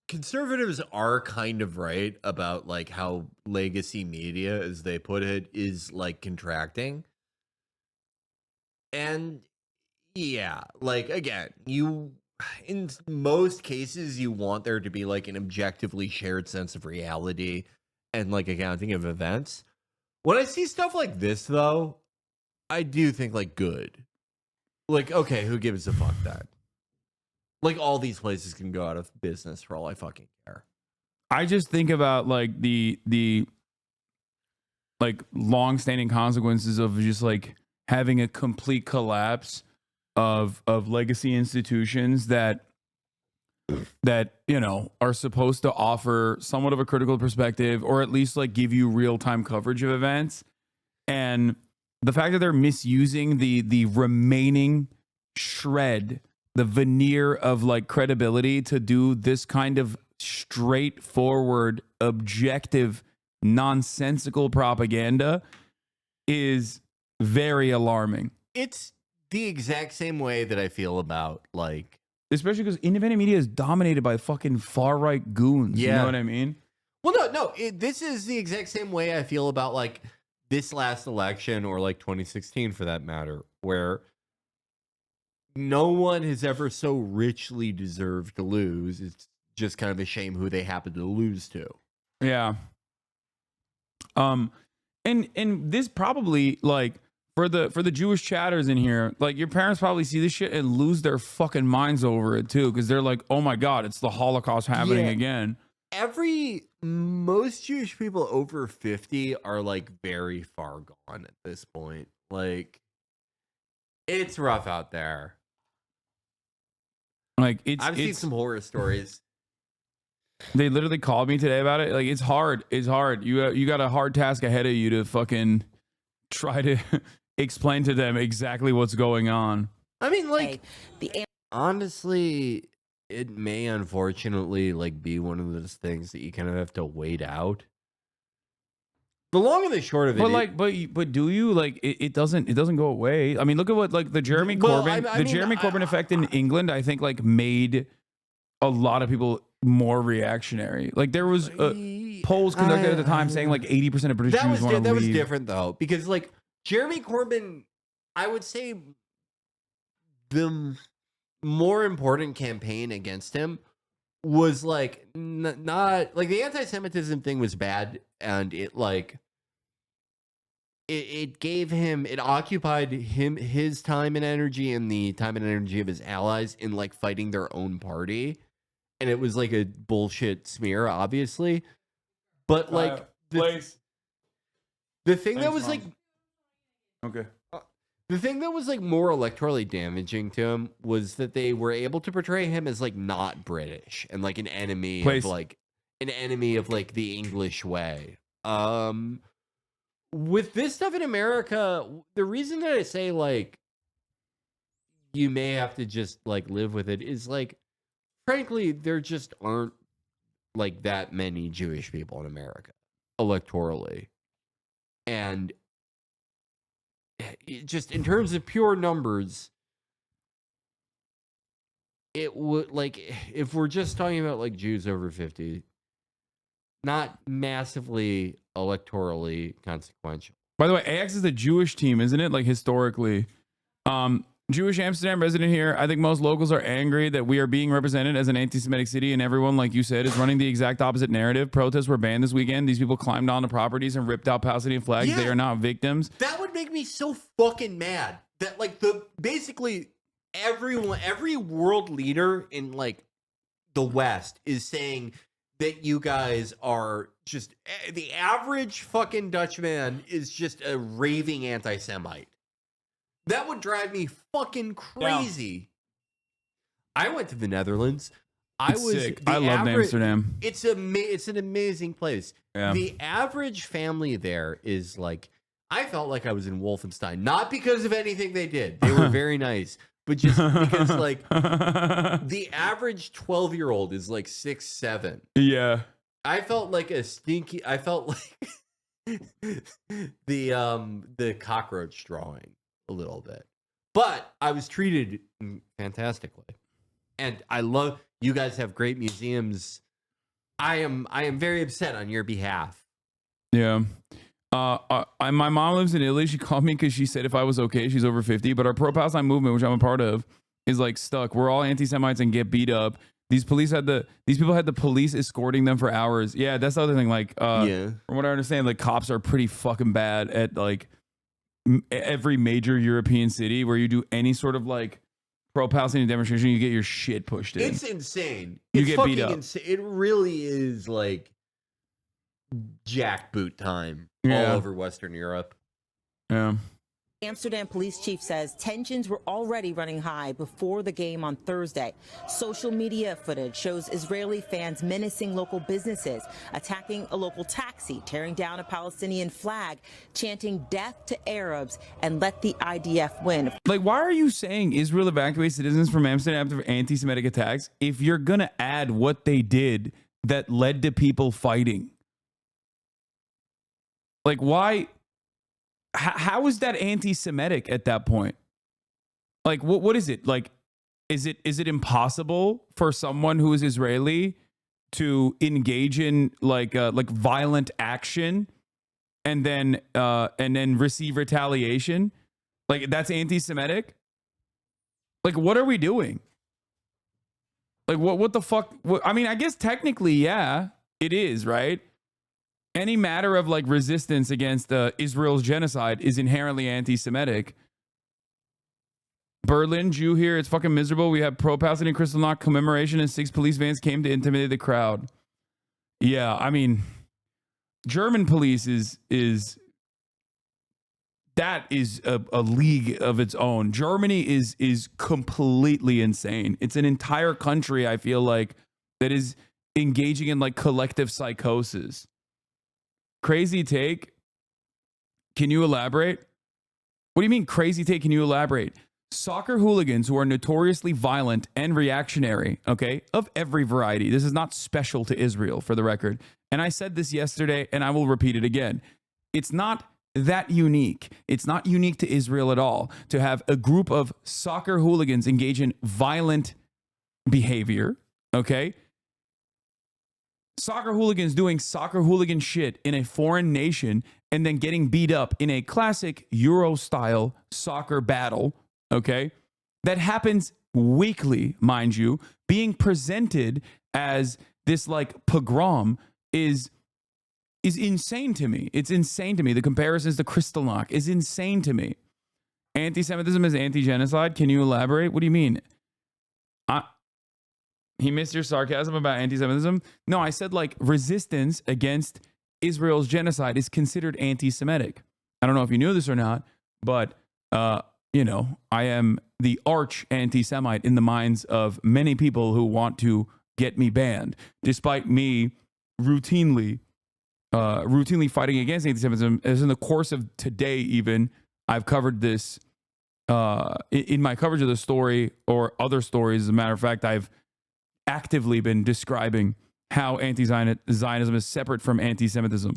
conservatives are kind of right about like how legacy media, as they put it, is like contracting. And yeah, like again, in most cases you want there to be like an objectively shared sense of reality and like accounting of events. When I see stuff like this though, I do think like good. Like, okay, who gives a fuck then? Like all these places can go out of business for all I fucking care. I just think about like the like long-standing consequences of just like having a complete collapse of legacy institutions that you know are supposed to offer somewhat of a critical perspective or at least like give you real-time coverage of events, and the fact that they're misusing the remaining shred, the veneer of like credibility to do this kind of straightforward, objective, nonsensical propaganda is very alarming. It's the exact same way that I feel about like, especially because independent media is dominated by fucking far right goons. Yeah. You know what I mean? well, no, this is the exact same way I feel about like this last election or like 2016 for that matter, where no one has ever so richly deserved to lose. It's just kind of a shame who they happen to lose to. Yeah. And this probably like for the Jewish chatters in here, like your parents probably see this shit and lose their fucking minds over it too, because they're like, oh my God, it's the Holocaust happening again. Most Jewish people over 50 are like very far gone at this point. Like, it's rough out there. Like I've seen some horror stories. They literally called me today about it. Like it's hard. It's hard. You got a hard task ahead of you to fucking try to explain to them exactly what's going on. I mean, like, honestly, it may unfortunately like be one of those things that you kind of have to wait out. The long and the short of it, but do you like it doesn't go away? I mean, look at what like the Jeremy Corbyn effect in England. I think like made a lot of people more reactionary. Like there was polls conducted at the time saying like 80% of British Jews want to leave. That was different though, because like Jeremy Corbyn, I would say the more important campaign against him was like not like the anti-Semitism thing was bad, and it like it gave him, it occupied him his time and energy and the time and energy of his allies in like fighting their own party, and it was like a bullshit smear, obviously. But like the thing that was like okay. The thing that was like more electorally damaging to him was that they were able to portray him as like not British and like an enemy of like the English way. With this stuff in America, the reason that I say like you may have to just like live with it is like, frankly, there just aren't like that many Jewish people in America electorally. And just in terms of pure numbers, it would like, if we're just talking about like Jews over 50, not massively electorally consequential. By the way, Ajax is a Jewish team, isn't it? Like historically. Jewish Amsterdam resident here. I think most locals are angry that we are being represented as an anti-Semitic city, and everyone, like you said, is running the exact opposite narrative. Protests were banned this weekend. These people climbed onto properties and ripped out Palestinian flags. Yeah, they are not victims. That would make me so fucking mad. That like basically every world leader in like the West is saying that you guys are just, the average fucking Dutchman is just a raving anti-Semite. That would drive me fucking crazy. Yeah. I went to the Netherlands. It's sick. I loved Amsterdam. It's an amazing place. Yeah. The average family there is like, I felt like I was in Wolfenstein, not because of anything they did. They were very nice, but just because like the average 12-year-old is like 6'7". Yeah. I felt like I felt like the cockroach drawing a little bit, but I was treated fantastically, and I love, you guys have great museums. I am very upset on your behalf. Yeah. My mom lives in Italy. She called me because she said if I was okay. She's over 50, but our pro-Palestine movement, which I'm a part of, is like stuck. We're all anti-Semites and get beat up. These people had the police escorting them for hours. Yeah, that's the other thing. Like, from what I understand, like cops are pretty fucking bad at like every major European city where you do any sort of like pro-Palestinian demonstration, you get your shit pushed in. It's insane. You it's get beat up. Insane. It really is like jackboot time all over Western Europe. Yeah. Amsterdam police chief says tensions were already running high before the game on Thursday. Social media footage shows Israeli fans menacing local businesses, attacking a local taxi, tearing down a Palestinian flag, chanting death to Arabs and let the IDF win. Like, why are you saying Israel evacuates citizens from Amsterdam after anti-Semitic attacks if you're going to add what they did that led to people fighting? Like, why? How is that anti-Semitic at that point? Like, what is it? Like, is it impossible for someone who is Israeli to engage in like violent action and then receive retaliation? Like, that's anti-Semitic? Like, what are we doing? Like, what the fuck? I mean, I guess technically, yeah, it is, right? Any matter of like resistance against Israel's genocide is inherently anti-Semitic. Berlin, Jew here. It's fucking miserable. We have pro-Palestinian Kristallnacht commemoration and 6 police vans came to intimidate the crowd. Yeah, I mean, German police is that is a league of its own. Germany is completely insane. It's an entire country, I feel like, that is engaging in like collective psychosis. Crazy take. Can you elaborate? What do you mean crazy take? Can you elaborate? Soccer hooligans who are notoriously violent and reactionary, okay, of every variety. This is not special to Israel, for the record. And I said this yesterday, and I will repeat it again. It's not that unique. It's not unique to Israel at all to have a group of soccer hooligans engage in violent behavior, okay? Soccer hooligans doing soccer hooligan shit in a foreign nation and then getting beat up in a classic Euro-style soccer battle, okay? That happens weekly, mind you. Being presented as this like pogrom is insane to me. It's insane to me. The comparisons to Kristallnacht is insane to me. Anti-Semitism is anti-genocide. Can you elaborate? What do you mean? He missed your sarcasm about anti-Semitism? No, I said like resistance against Israel's genocide is considered anti-Semitic. I don't know if you knew this or not, but you know, I am the arch anti-Semite in the minds of many people who want to get me banned, despite me routinely fighting against anti-Semitism. As in the course of today, even I've covered this in my coverage of the story or other stories. As a matter of fact, I've actively been describing how anti-Zionism is separate from anti-Semitism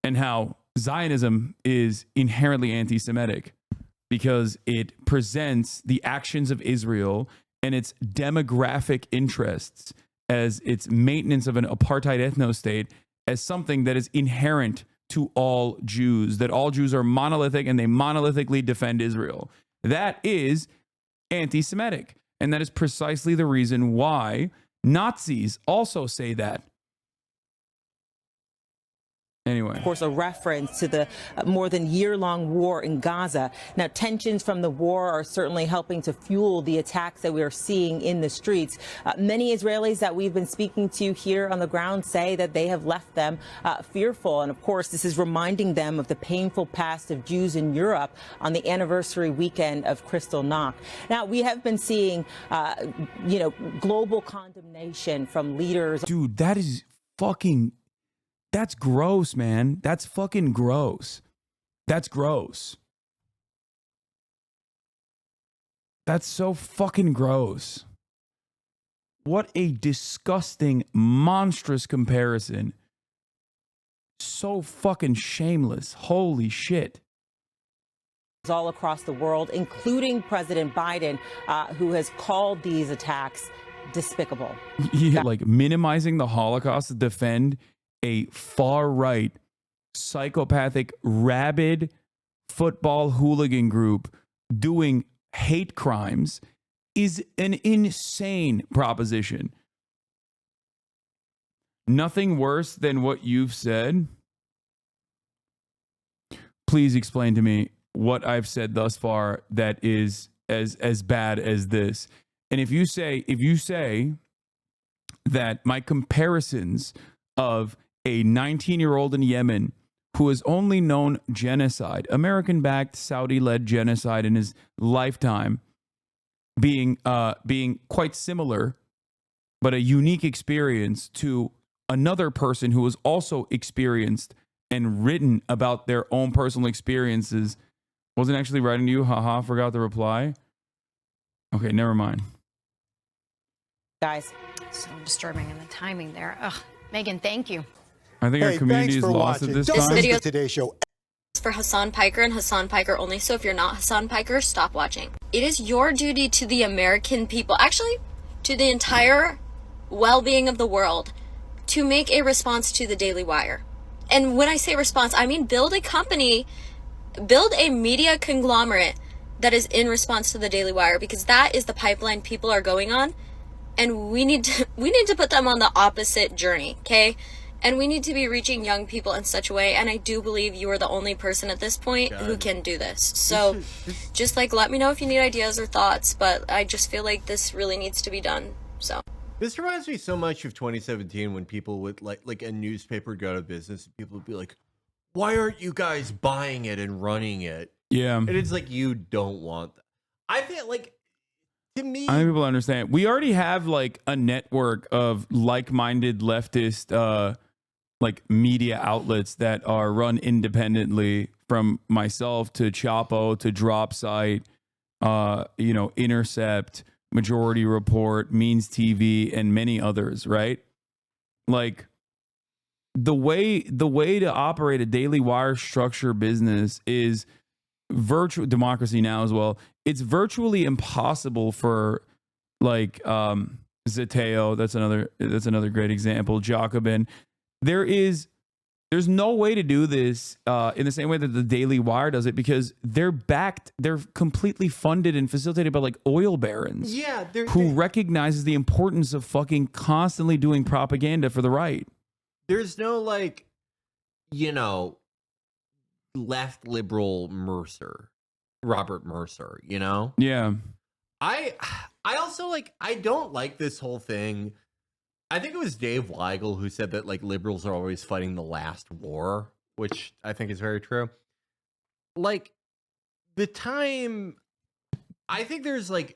and how Zionism is inherently anti-Semitic because it presents the actions of Israel and its demographic interests as its maintenance of an apartheid ethno-state as something that is inherent to all Jews, that all Jews are monolithic and they monolithically defend Israel. That is anti-Semitic. And that is precisely the reason why Nazis also say that. Anyway. Of course, a reference to the more than year-long war in Gaza. Now, tensions from the war are certainly helping to fuel the attacks that we are seeing in the streets. Many Israelis that we've been speaking to here on the ground say that they have left them fearful. And of course, this is reminding them of the painful past of Jews in Europe on the anniversary weekend of Kristallnacht. Now, we have been seeing, global condemnation from leaders. Dude, that is fucking... That's gross, man. That's fucking gross. That's gross. That's so fucking gross. What a disgusting, monstrous comparison. So fucking shameless. Holy shit. All across the world, including President Biden, who has called these attacks despicable. Yeah, like minimizing the Holocaust to defend a far-right, psychopathic, rabid football hooligan group doing hate crimes is an insane proposition. Nothing worse than what you've said. Please explain to me what I've said thus far that is as bad as this. And if you say that my comparisons of a 19-year-old in Yemen who has only known genocide, American-backed, Saudi-led genocide in his lifetime, being quite similar, but a unique experience to another person who has also experienced and written about their own personal experiences, wasn't actually writing to you, haha, forgot the reply. Okay, never mind. Guys. So disturbing in the timing there. Ugh, Megan, thank you. I think our community is lost at this time. Video today's show for Hasan Piker and Hasan Piker only. So if you're not Hasan Piker, stop watching. It is your duty to the American people, actually to the entire well-being of the world, to make a response to the Daily Wire. And when I say response, I mean build a company, build a media conglomerate that is in response to the Daily Wire, because that is the pipeline people are going on, and we need to put them on the opposite journey, okay? And we need to be reaching young people in such a way, and I do believe you are the only person at this point who can do this. So just like let me know if you need ideas or thoughts, but I just feel like this really needs to be done. So this reminds me so much of 2017 when people would like a newspaper go out of business and people would be like, why aren't you guys buying it and running it? Yeah. And it's like, you don't want that. I feel like, to me, I think people understand. We already have like a network of like-minded leftist like media outlets that are run independently, from myself to Chapo to Dropsite, Intercept, Majority Report, Means TV, and many others, right? Like the way to operate a Daily Wire structure business is virtual democracy now as well. It's virtually impossible for like Zeteo, that's another great example, Jacobin. There's no way to do this in the same way that the Daily Wire does it, because they're completely funded and facilitated by like oil barons, who recognizes the importance of fucking constantly doing propaganda for the right. There's no like, left liberal Robert Mercer, Yeah. I also I don't like this whole thing. I think it was Dave Weigel who said that like liberals are always fighting the last war, which I think is very true. Like the time, I think there's like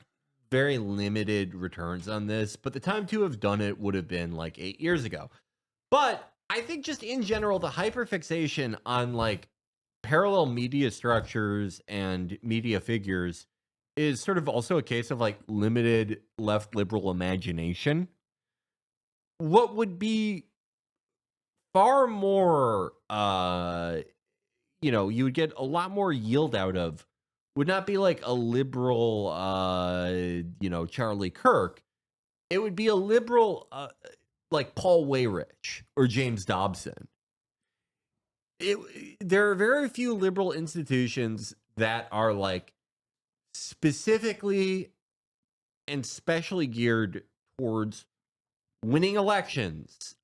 very limited returns on this, but the time to have done it would have been like 8 years ago. But I think just in general, the hyperfixation on like parallel media structures and media figures is sort of also a case of like limited left liberal imagination. What would be far more, you would get a lot more yield out of, would not be like a liberal, Charlie Kirk. It would be a liberal, like Paul Weyrich or James Dobson. There are very few liberal institutions that are like specifically and specially geared towards winning elections,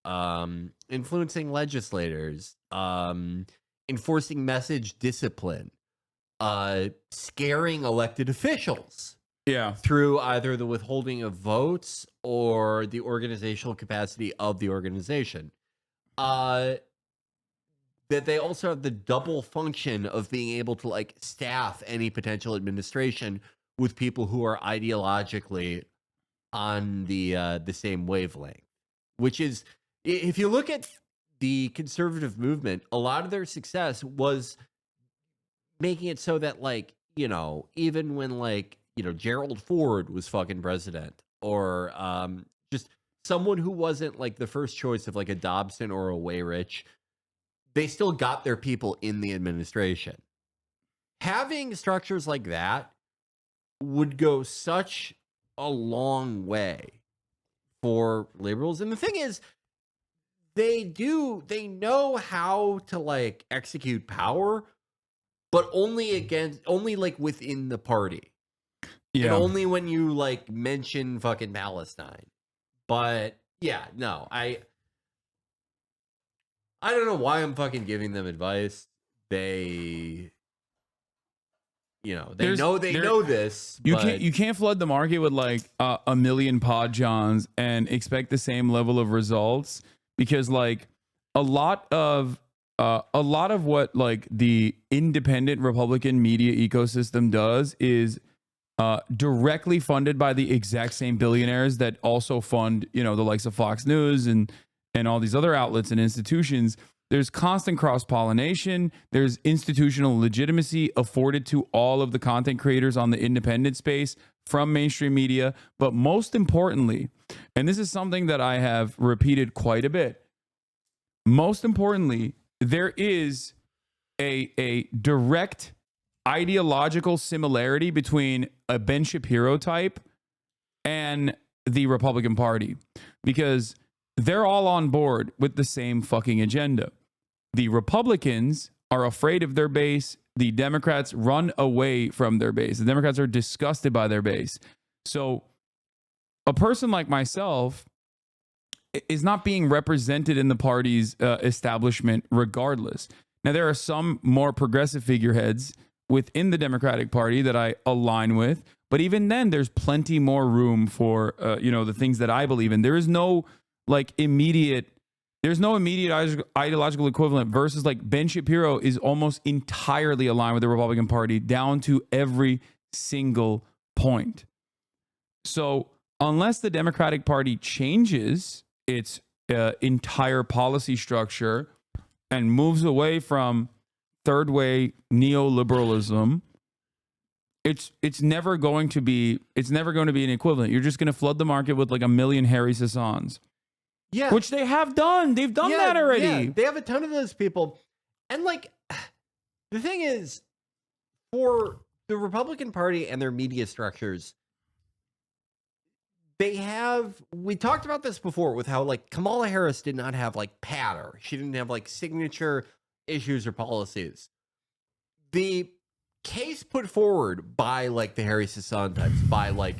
influencing legislators, enforcing message discipline, scaring elected officials. Yeah. Through either the withholding of votes or the organizational capacity of the organization. That they also have the double function of being able to like staff any potential administration with people who are ideologically on the same wavelength, which is, if you look at the conservative movement, a lot of their success was making it so that like, even when like, Gerald Ford was fucking president, or just someone who wasn't like the first choice of like a Dobson or a Weyrich, they still got their people in the administration. Having structures like that would go such a long way for liberals. And the thing is, they know how to like execute power, but only like within the party. Yeah. And only when you like mention fucking Palestine. But yeah, no, I don't know why I'm fucking giving them advice. They know this. You can't flood the market with like a million pod johns and expect the same level of results, because like a lot of what like the independent Republican media ecosystem does is directly funded by the exact same billionaires that also fund, the likes of Fox News and all these other outlets and institutions. There's constant cross-pollination. There's institutional legitimacy afforded to all of the content creators on the independent space from mainstream media. But most importantly, and this is something that I have repeated quite a bit, most importantly, there is a direct ideological similarity between a Ben Shapiro type and the Republican Party, because they're all on board with the same fucking agenda. The Republicans are afraid of their base. The Democrats run away from their base. The Democrats are disgusted by their base. So a person like myself is not being represented in the party's establishment regardless. Now, there are some more progressive figureheads within the Democratic Party that I align with, but even then, there's plenty more room for, the things that I believe in. There is no like immediate There's no immediate ideological equivalent versus like Ben Shapiro is almost entirely aligned with the Republican Party down to every single point. So unless the Democratic Party changes its entire policy structure and moves away from third way neoliberalism, it's never going to be an equivalent. You're just going to flood the market with like a million Harry Hassans. Yeah. Which they have done. They've done that already. Yeah, they have a ton of those people. And like the thing is, for the Republican Party and their media structures, we talked about this before with how like Kamala Harris did not have like patter. She didn't have like signature issues or policies. The case put forward by like the Harry Hassan types, by like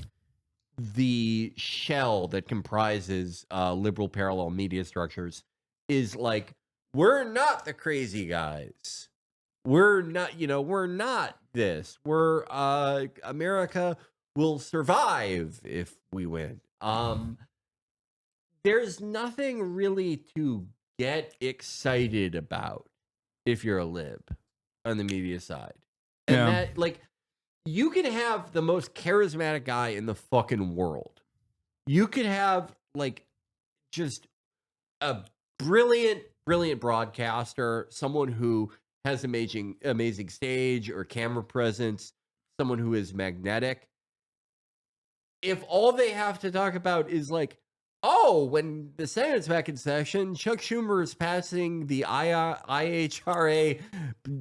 the shell that comprises liberal parallel media structures, is like, we're not the crazy guys. We're not this. We're America will survive if we win. There's nothing really to get excited about if you're a lib on the media side. And that, like, you can have the most charismatic guy in the fucking world. You could have, like, just a brilliant broadcaster, someone who has amazing stage or camera presence, someone who is magnetic. If all they have to talk about is like, oh, when the Senate's back in session, Chuck Schumer is passing the IHRA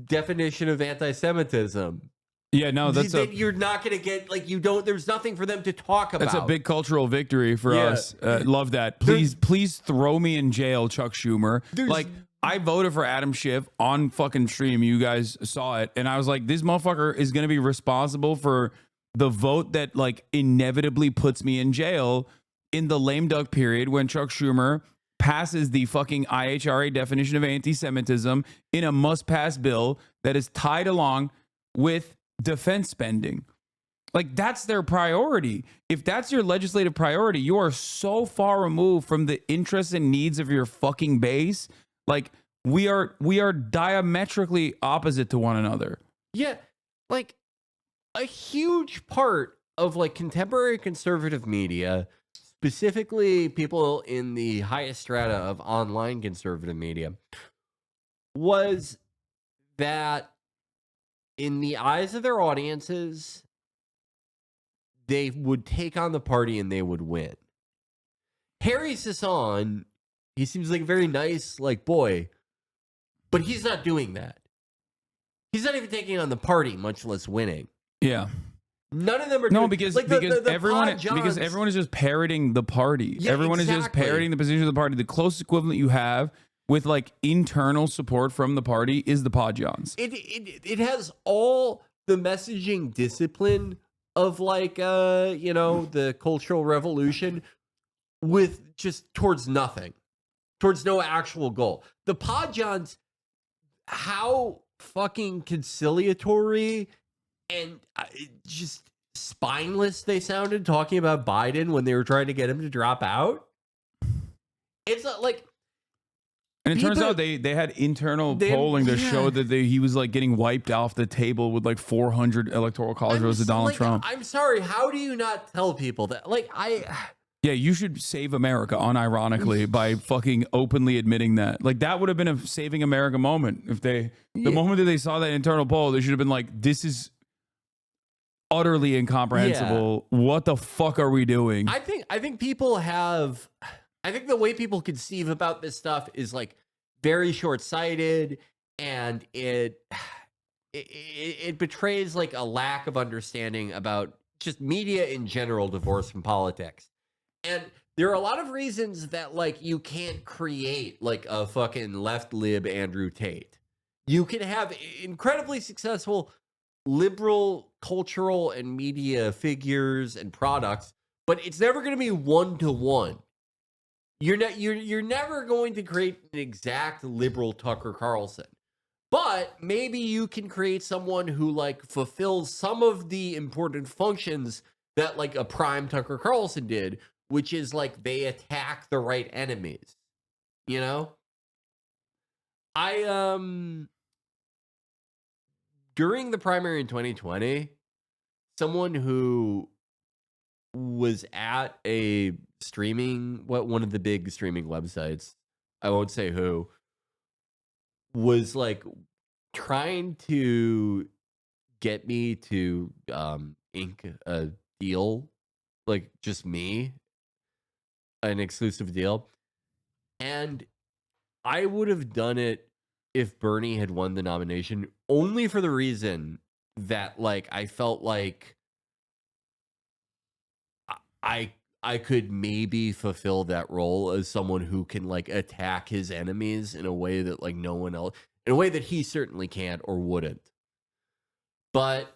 definition of anti-Semitism. Yeah, no, you're not going to get, like, there's nothing for them to talk about. That's a big cultural victory for us. Love that. Please throw me in jail, Chuck Schumer. Like, I voted for Adam Schiff on fucking stream. You guys saw it. And I was like, this motherfucker is going to be responsible for the vote that, like, inevitably puts me in jail in the lame duck period when Chuck Schumer passes the fucking IHRA definition of anti-Semitism in a must-pass bill that is tied along with defense spending. Like, that's their priority. If that's your legislative priority, you are so far removed from the interests and needs of your fucking base. Like, we are diametrically opposite to one another. Yeah, like, a huge part of, like, contemporary conservative media, specifically people in the highest strata of online conservative media, was that in the eyes of their audiences, they would take on the party and they would win. Harry Hassan, he seems like a very nice, like, boy, but he's not doing that. He's not even taking on the party, much less winning. Yeah. None of them are doing, because like, everyone is just parroting the party. Yeah, everyone is just parroting the position of the party. The closest equivalent you have with, like, internal support from the party is the Podjons. It has all the messaging discipline of, like, the Cultural Revolution, with just towards nothing, towards no actual goal. The Podjons, how fucking conciliatory and just spineless they sounded talking about Biden when they were trying to get him to drop out. It's not like. And it turns out they had internal polling that showed that he was, like, getting wiped off the table with like 400 electoral college votes to Donald Trump. I'm sorry. How do you not tell people that? Like, yeah, you should save America unironically by fucking openly admitting that. Like, that would have been a saving America moment. If the moment that they saw that internal poll, they should have been like, this is utterly incomprehensible. Yeah. What the fuck are we doing? I think people have. I think the way people conceive about this stuff is, like, very short-sighted, and it betrays, like, a lack of understanding about just media in general, divorced from politics. And there are a lot of reasons that, like, you can't create, like, a fucking left lib Andrew Tate. You can have incredibly successful liberal cultural and media figures and products, but it's never going to be one-to-one. You're never going to create an exact liberal Tucker Carlson, but maybe you can create someone who, like, fulfills some of the important functions that, like, a prime Tucker Carlson did, which is, like, they attack the right enemies. you know? I during the primary in 2020, someone who was at a one of the big streaming websites, I won't say who, was like trying to get me to ink a deal, like just me, an exclusive deal. And I would have done it if Bernie had won the nomination, only for the reason that like I felt like I could maybe fulfill that role as someone who can like attack his enemies in a way that like no one else, in a way that he certainly can't or wouldn't. But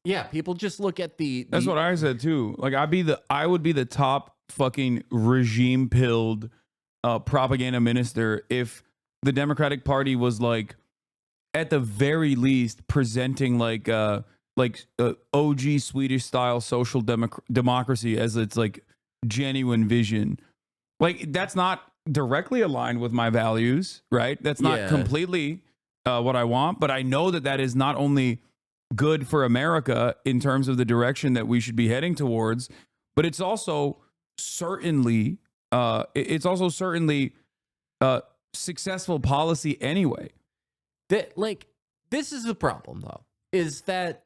yeah, people just look at That's what I said too. Like I would be the top fucking regime pilled propaganda minister if the Democratic Party was like at the very least presenting like OG Swedish style social democracy as its like genuine vision. Like that's not directly aligned with my values, right? That's not completely what I want, but I know that is not only good for America in terms of the direction that we should be heading towards, but it's also certainly successful policy anyway. That like this is the problem though, is that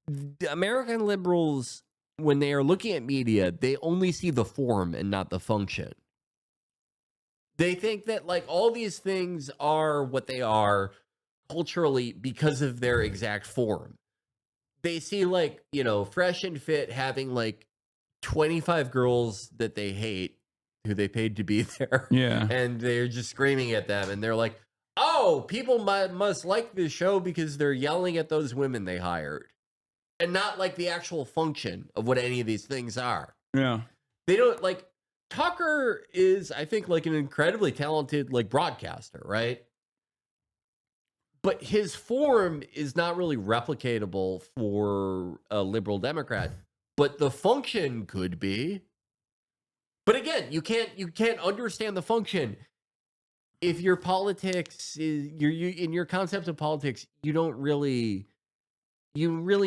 the American liberals, when they are looking at media, they only see the form and not the function. They think that like all these things are what they are culturally because of their exact form. They see like, you know, Fresh and Fit having like 25 girls that they hate who they paid to be there. Yeah. And they're just screaming at them and they're like, oh, people must like this show because they're yelling at those women they hired. And not like the actual function of what any of these things are. Yeah. They don't like Tucker is, I think, like an incredibly talented like broadcaster, right? But his form is not really replicatable for a liberal Democrat, but the function could be. But again, you can't understand the function if your politics is you in your concept of politics, you really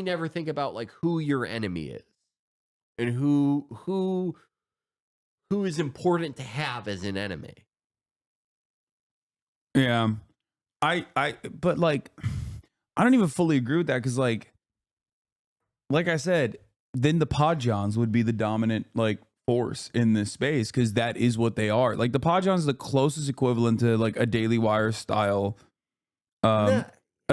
never think about like who your enemy is and who is important to have as an enemy. Yeah. But like I don't even fully agree with that because like I said, then the Podjons would be the dominant like force in this space because that is what they are. Like the Podjons is the closest equivalent to like a Daily Wire style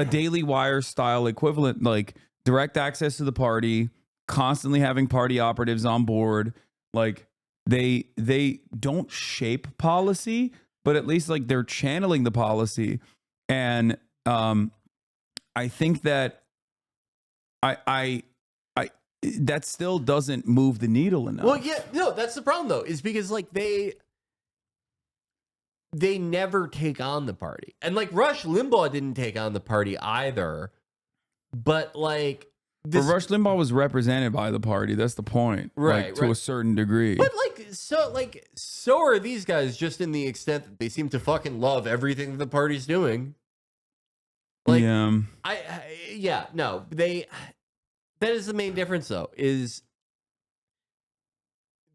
Daily Wire style equivalent, like direct access to the party, constantly having party operatives on board. Like they don't shape policy, but at least like they're channeling the policy. And I think that I that still doesn't move the needle enough. Well, yeah, no, that's the problem though, is because like they never take on the party. And like Rush Limbaugh didn't take on the party either. But like but Rush Limbaugh was represented by the party. That's the point. Right. Like, to a certain degree. But so are these guys, just in the extent that they seem to fucking love everything that the party's doing. Like that is the main difference though, is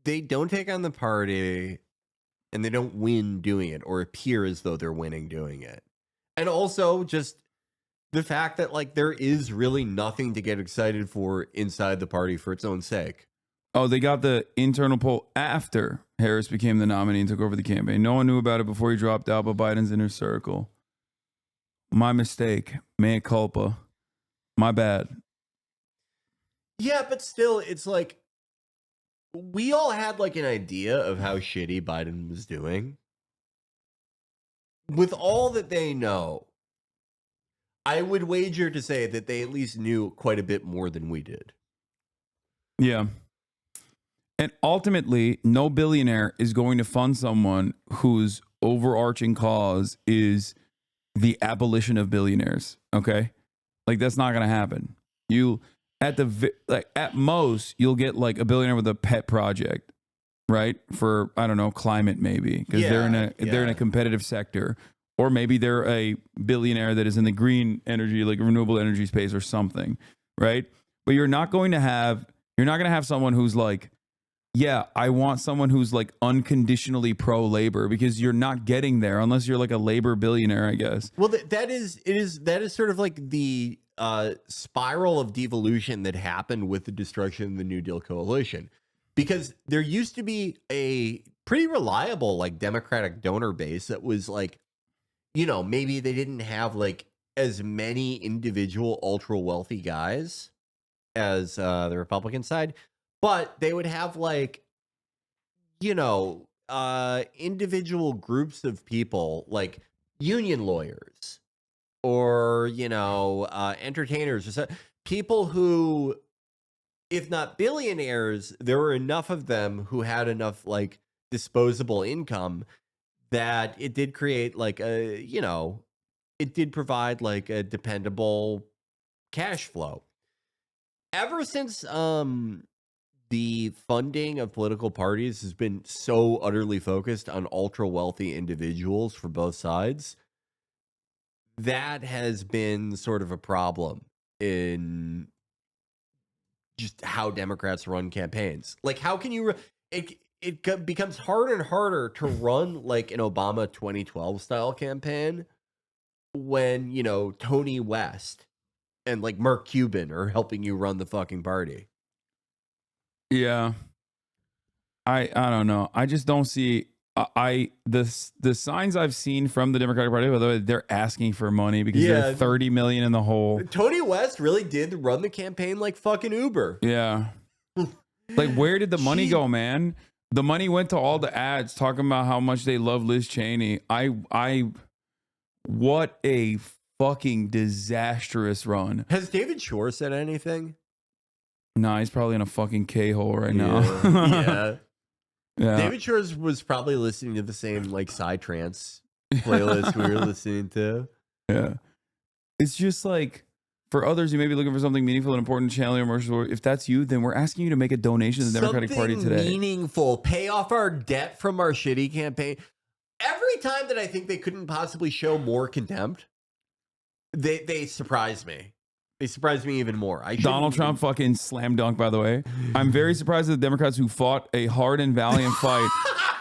they don't take on the party and they don't win doing it or appear as though they're winning doing it. And also just the fact that like there is really nothing to get excited for inside the party for its own sake. Oh, they got the internal poll after Harris became the nominee and took over the campaign. No one knew about it before he dropped out, but Biden's inner circle. My mistake. Mea culpa. My bad. Yeah, but still, it's like we all had like an idea of how shitty Biden was doing. With all that they know, I would wager to say that they at least knew quite a bit more than we did. Yeah. And ultimately, no billionaire is going to fund someone whose overarching cause is the abolition of billionaires. Okay? Like that's not going to happen. At most, you'll get like a billionaire with a pet project. right? For I don't know, climate maybe because they're in a competitive sector, or maybe they're a billionaire that is in the green energy, like renewable energy space or something, right? But you're not going to have someone who's like, yeah, I want someone who's like unconditionally pro labor, because you're not getting there unless you're like a labor billionaire, I guess. Well, that is sort of like the spiral of devolution that happened with the destruction of the New Deal coalition, because there used to be a pretty reliable like Democratic donor base that was like, you know, maybe they didn't have like as many individual ultra wealthy guys as the Republican side, but they would have like, you know, individual groups of people like union lawyers or, you know, entertainers or so, people who, if not billionaires, there were enough of them who had enough like disposable income that it did create like a, you know, it did provide like a dependable cash flow. Ever since the funding of political parties has been so utterly focused on ultra wealthy individuals for both sides, that has been sort of a problem in just how Democrats run campaigns. Like, how can you it becomes harder and harder to run like an Obama 2012 style campaign when, you know, Tony West and like Mark Cuban are helping you run the fucking party. Yeah. I don't know. I just don't see the signs I've seen from the Democratic Party, by the way, they're asking for money because they're 30 million in the hole. Tony West really did run the campaign like fucking Uber. Yeah. Like, where did the money go, man? The money went to all the ads talking about how much they love Liz Cheney. What a fucking disastrous run. Has David Shore said anything? Nah, he's probably in a fucking K-hole right now. Yeah. Yeah. David Shore was probably listening to the same like psytrance playlist we were listening to. Yeah. It's just like, for others, you may be looking for something meaningful and important, channel your emotions. If that's you, then we're asking you to make a donation to the Democratic Party today. Meaningful. Pay off our debt from our shitty campaign. Every time that I think they couldn't possibly show more contempt, they surprise me. They surprised me even more. Donald Trump fucking slam dunk, by the way. I'm very surprised at the Democrats who fought a hard and valiant fight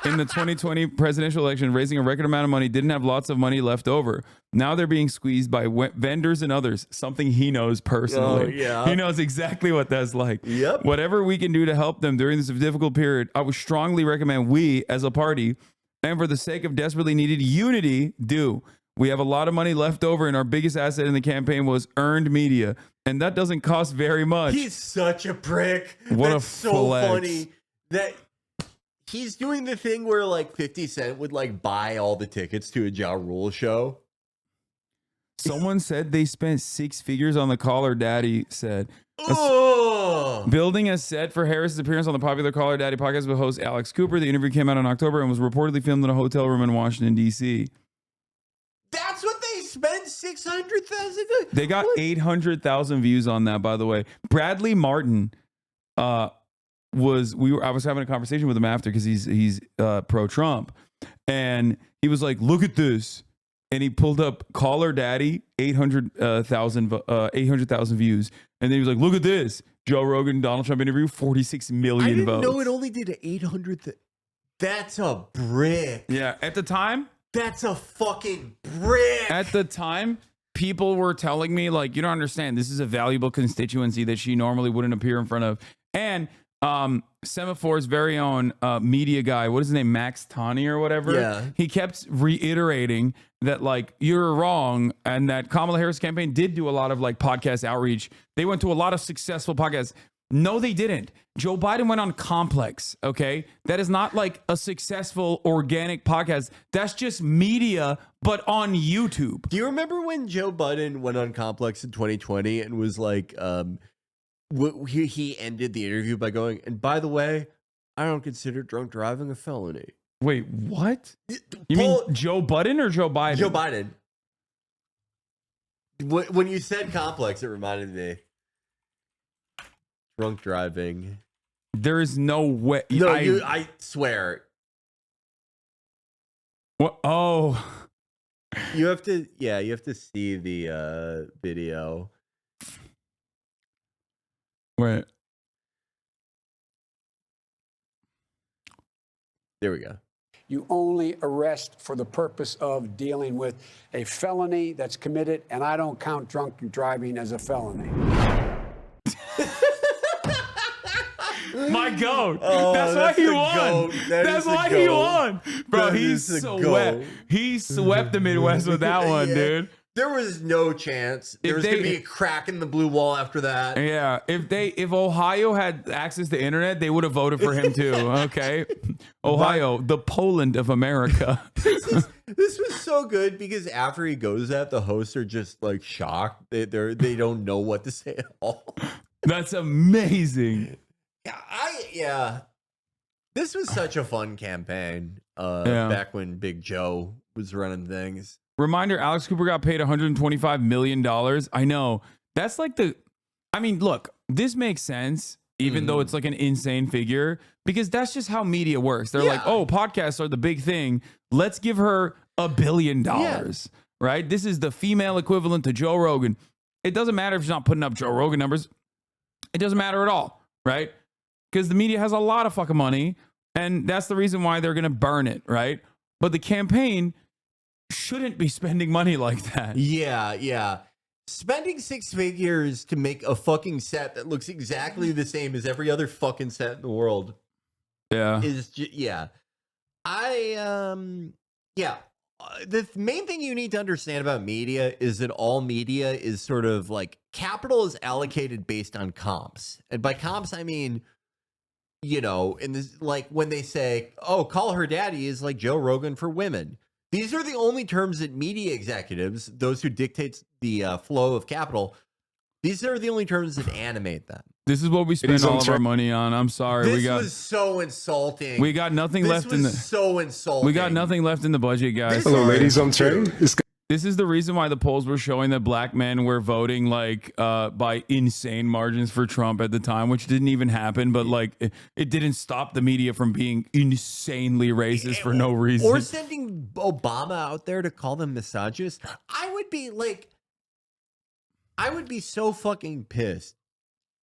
in the 2020 presidential election, raising a record amount of money, didn't have lots of money left over. Now they're being squeezed by vendors and others, something he knows personally. Oh, yeah. He knows exactly what that's like. Yep. Whatever we can do to help them during this difficult period, I would strongly recommend we, as a party, and for the sake of desperately needed unity, do. We have a lot of money left over, and our biggest asset in the campaign was earned media, and that doesn't cost very much. He's such a prick. What That's a so flex. funny that he's doing the thing where like 50 Cent would like buy all the tickets to a Ja Rule show. Someone said they spent 6 figures on the Call Her Daddy set. Oh, Building a set for Harris's appearance on the popular Call Her Daddy podcast with host Alex Cooper. The interview came out in October and was reportedly filmed in a hotel room in Washington, D.C. that's what they spent 600,000. They got 800,000 views on that, by the way. Bradley Martin I was having a conversation with him after because he's pro-Trump, and he was like, "Look at this," and he pulled up Call Her Daddy, 800,000 views, and then he was like, "Look at this, Joe Rogan Donald Trump interview, 46 million I didn't votes." know it only did 800. That's a brick. Yeah, at the time. That's a fucking brick. At the time, people were telling me, like, you don't understand. This is a valuable constituency that she normally wouldn't appear in front of. And Semaphore's very own media guy, what is his name, Max Tani or whatever? Yeah. He kept reiterating that, like, you're wrong, and that Kamala Harris campaign did do a lot of, like, podcast outreach. They went to a lot of successful podcasts. No, they didn't. Joe Biden went on Complex, okay? That is not like a successful organic podcast. That's just media, but on YouTube. Do you remember when Joe Biden went on Complex in 2020 and was like, he ended the interview by going, "And by the way, I don't consider drunk driving a felony." Wait, what? You mean Joe Budden or Joe Biden? Joe Biden. When you said Complex, it reminded me. Drunk driving There is no way. No, I swear. What? Oh. You have to see the video. Wait. There we go. You only arrest for the purpose of dealing with a felony that's committed, and I don't count drunk driving as a felony. My goat. Oh, that's why he won. That's why he won. Bro, he swept the Midwest with that one, dude. There was no chance. There was going to be a crack in the blue wall after that. Yeah, if Ohio had access to internet, they would have voted for him too. Okay, Ohio, the Poland of America. This was so good because after he goes that, the hosts are just like shocked. They don't know what to say at all. That's amazing. Yeah. This was such a fun campaign. Back when Big Joe was running things. Reminder, Alex Cooper got paid $125 million. I know. That's like look, this makes sense, even though it's like an insane figure, because that's just how media works. They're like, oh, podcasts are the big thing. Let's give her $1 billion, right? This is the female equivalent to Joe Rogan. It doesn't matter if she's not putting up Joe Rogan numbers. It doesn't matter at all, right? Because the media has a lot of fucking money, and that's the reason why they're going to burn it, right? But the campaign shouldn't be spending money like that. Yeah. Spending 6 figures to make a fucking set that looks exactly the same as every other fucking set in the world. Yeah. The main thing you need to understand about media is that all media is sort of like capital is allocated based on comps. And by comps, I mean, in this, like when they say, oh, call her daddy is like Joe Rogan for women. These are the only terms that media executives, those who dictate the flow of capital, these are the only terms that animate them. This is what we spend all of our money on. I'm sorry. This was so insulting. We got nothing left in the. So insulting. We got nothing left in the budget, guys. Hello, ladies on train. This is the reason why the polls were showing that black men were voting like by insane margins for Trump at the time, which didn't even happen. But like it didn't stop the media from being insanely racist for no reason. Or sending Obama out there to call them misogynist. I would be so fucking pissed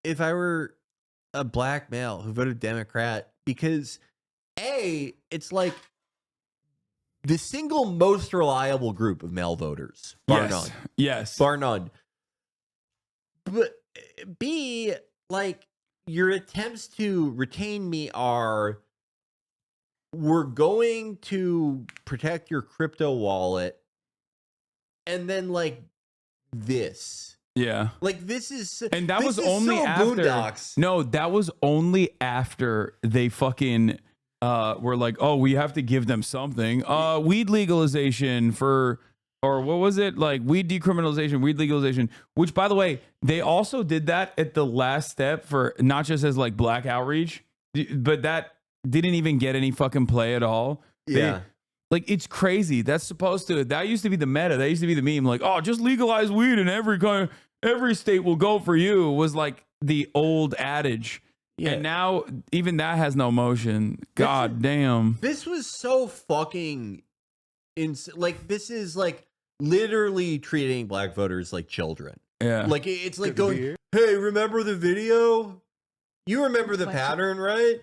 if I were a black male who voted Democrat, because it's like the single most reliable group of male voters, bar none. Yes. Bar none. But B, like, your attempts to retain me are, we're going to protect your crypto wallet, and then, like, this. Yeah. Like, this is... And that was only after... Boondocks. No, that was only after they fucking... we're like, oh, we have to give them something. Weed legalization or what was it? Like weed decriminalization, weed legalization, which by the way, they also did that at the last step for not just as like black outreach, but that didn't even get any fucking play at all. Yeah. Like it's crazy. That used to be the meta. That used to be the meme. Like, oh, just legalize weed and every state will go for you, was like the old adage. Yeah. And now even that has no motion. God damn. This was so fucking like, this is like literally treating black voters like children. Yeah. Like it's like going, hey, remember the video? You remember the pattern, right?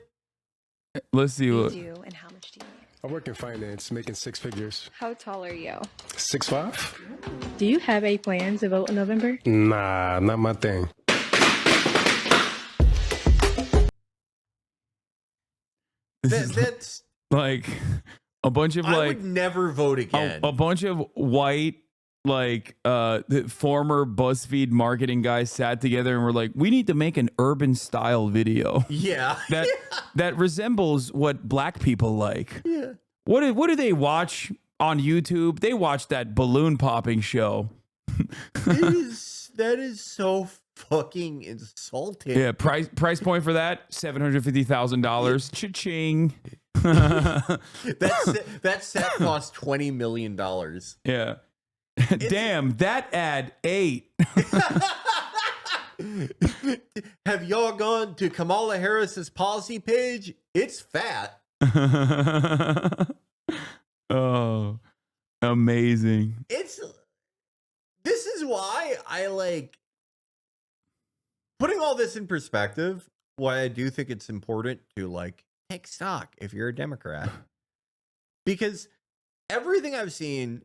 Let's see what. Do and how much do you make? I work in finance, making 6 figures. How tall are you? 6'5". Do you have any plans to vote in November? Nah, not my thing. That's like a bunch of I would never vote again. A bunch of white the former BuzzFeed marketing guys sat together and were like, we need to make an urban style video. Yeah. That resembles what black people like. Yeah. What do they watch on YouTube? They watch that balloon popping show. That is so fucking insulting. Yeah, price point for that, $750,000. Cha-ching. That set cost $20 million. Yeah. Damn, that ad ate. Have y'all gone to Kamala Harris's policy page? It's fat. Oh, amazing. This is why I like putting all this in perspective. Why I do think it's important to like take stock if you're a Democrat, because everything I've seen,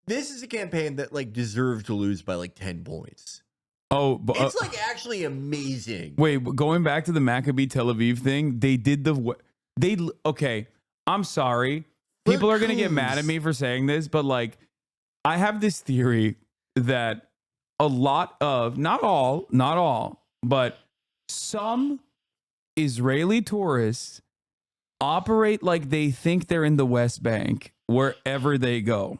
this is a campaign that like deserved to lose by like 10 points. Oh, but it's like actually amazing. Wait, going back to the Maccabi Tel Aviv thing, they did okay. I'm sorry. People are going to get mad at me for saying this, but like, I have this theory that a lot of, not all, but some Israeli tourists operate like they think they're in the West Bank wherever they go.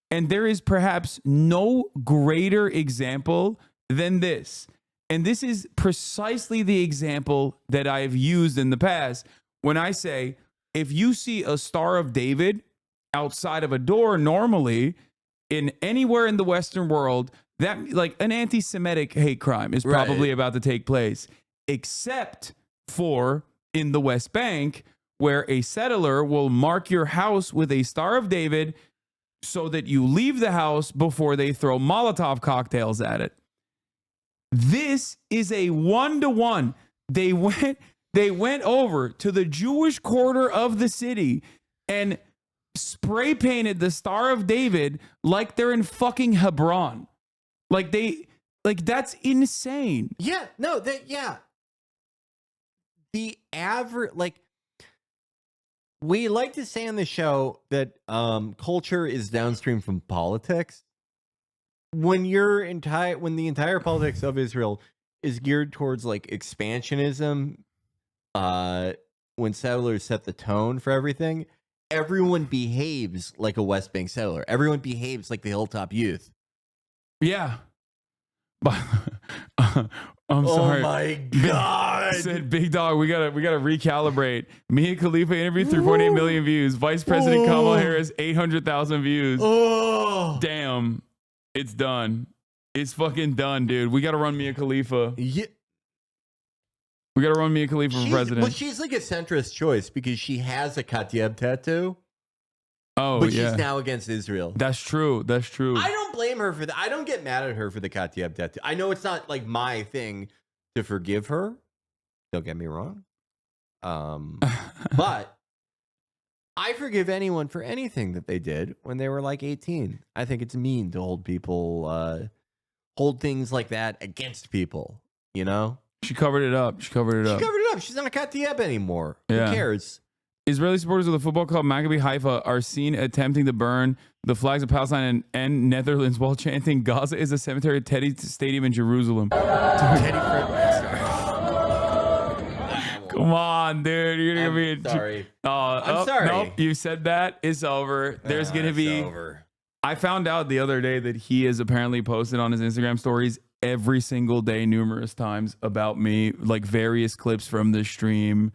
And there is perhaps no greater example than this. And this is precisely the example that I've used in the past when I say, if you see a Star of David outside of a door normally in anywhere in the Western world, that like an anti-Semitic hate crime is probably about to take place, except for in the West Bank, where a settler will mark your house with a Star of David so that you leave the house before they throw Molotov cocktails at it. This is a 1-to-1. They went over to the Jewish quarter of the city and spray painted the Star of David like they're in fucking Hebron. Like that's insane. Yeah, no, the average, like, we like to say on the show that culture is downstream from politics. When the entire politics of Israel is geared towards like expansionism, when settlers set the tone for everything, everyone behaves like a West Bank settler. Everyone behaves like the Hilltop Youth. Yeah. But I'm sorry. Oh my God. Said Big Dog, we gotta recalibrate. Mia Khalifa interview, 3.8 million views. Vice President Kamala Harris, 800,000 views. Oh. Damn. It's done. It's fucking done, dude. We gotta run Mia Khalifa. Yeah. We gotta run Mia Khalifa for president. Well, she's like a centrist choice because she has a Katyeb tattoo. Oh, but yeah. she's now against Israel. That's true. That's true. I don't blame her for that. I don't get mad at her for the Katyeb tattoo. I know it's not like my thing to forgive her. Don't get me wrong. But I forgive anyone for anything that they did when they were like 18. I think it's mean to hold people, hold things like that against people, you know? She covered it up. She covered it up. She's not a Katyeb anymore. Yeah. Who cares? Israeli supporters of the football club Maccabi Haifa are seen attempting to burn the flags of Palestine and Netherlands while chanting, "Gaza is a cemetery at Teddy Stadium in Jerusalem." Come on, dude. You're gonna be sorry. I'm sorry. Nope, you said that. It's over. There's gonna be. Over. I found out the other day that he has apparently posted on his Instagram stories every single day, numerous times, about me, like various clips from the stream.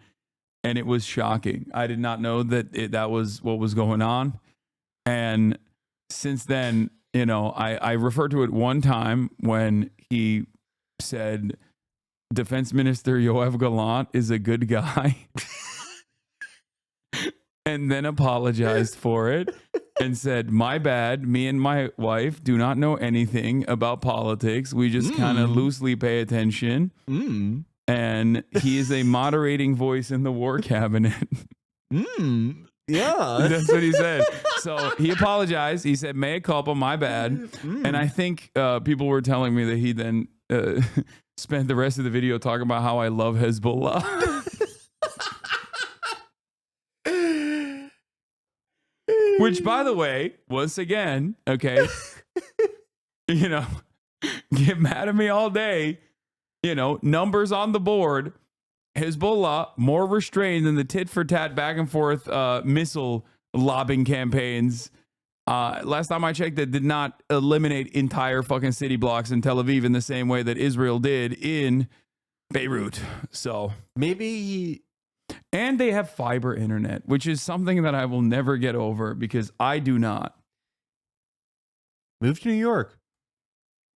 And it was shocking. I did not know that that was what was going on. And since then, you know, I referred to it one time when he said, Defense Minister Yoav Gallant is a good guy. And then apologized for it and said, my bad. Me and my wife do not know anything about politics. We just kind of loosely pay attention. And he is a moderating voice in the war cabinet. Yeah. That's what he said. So he apologized. He said, mea culpa, my bad. And I think people were telling me that he then spent the rest of the video talking about how I love Hezbollah. Which, by the way, once again, okay, you know, get mad at me all day. You know, numbers on the board. Hezbollah more restrained than the tit for tat back and forth missile lobbing campaigns. Last time I checked, that did not eliminate entire fucking city blocks in Tel Aviv in the same way that Israel did in Beirut. So maybe. And they have fiber internet, which is something that I will never get over because I do not. Move to New York.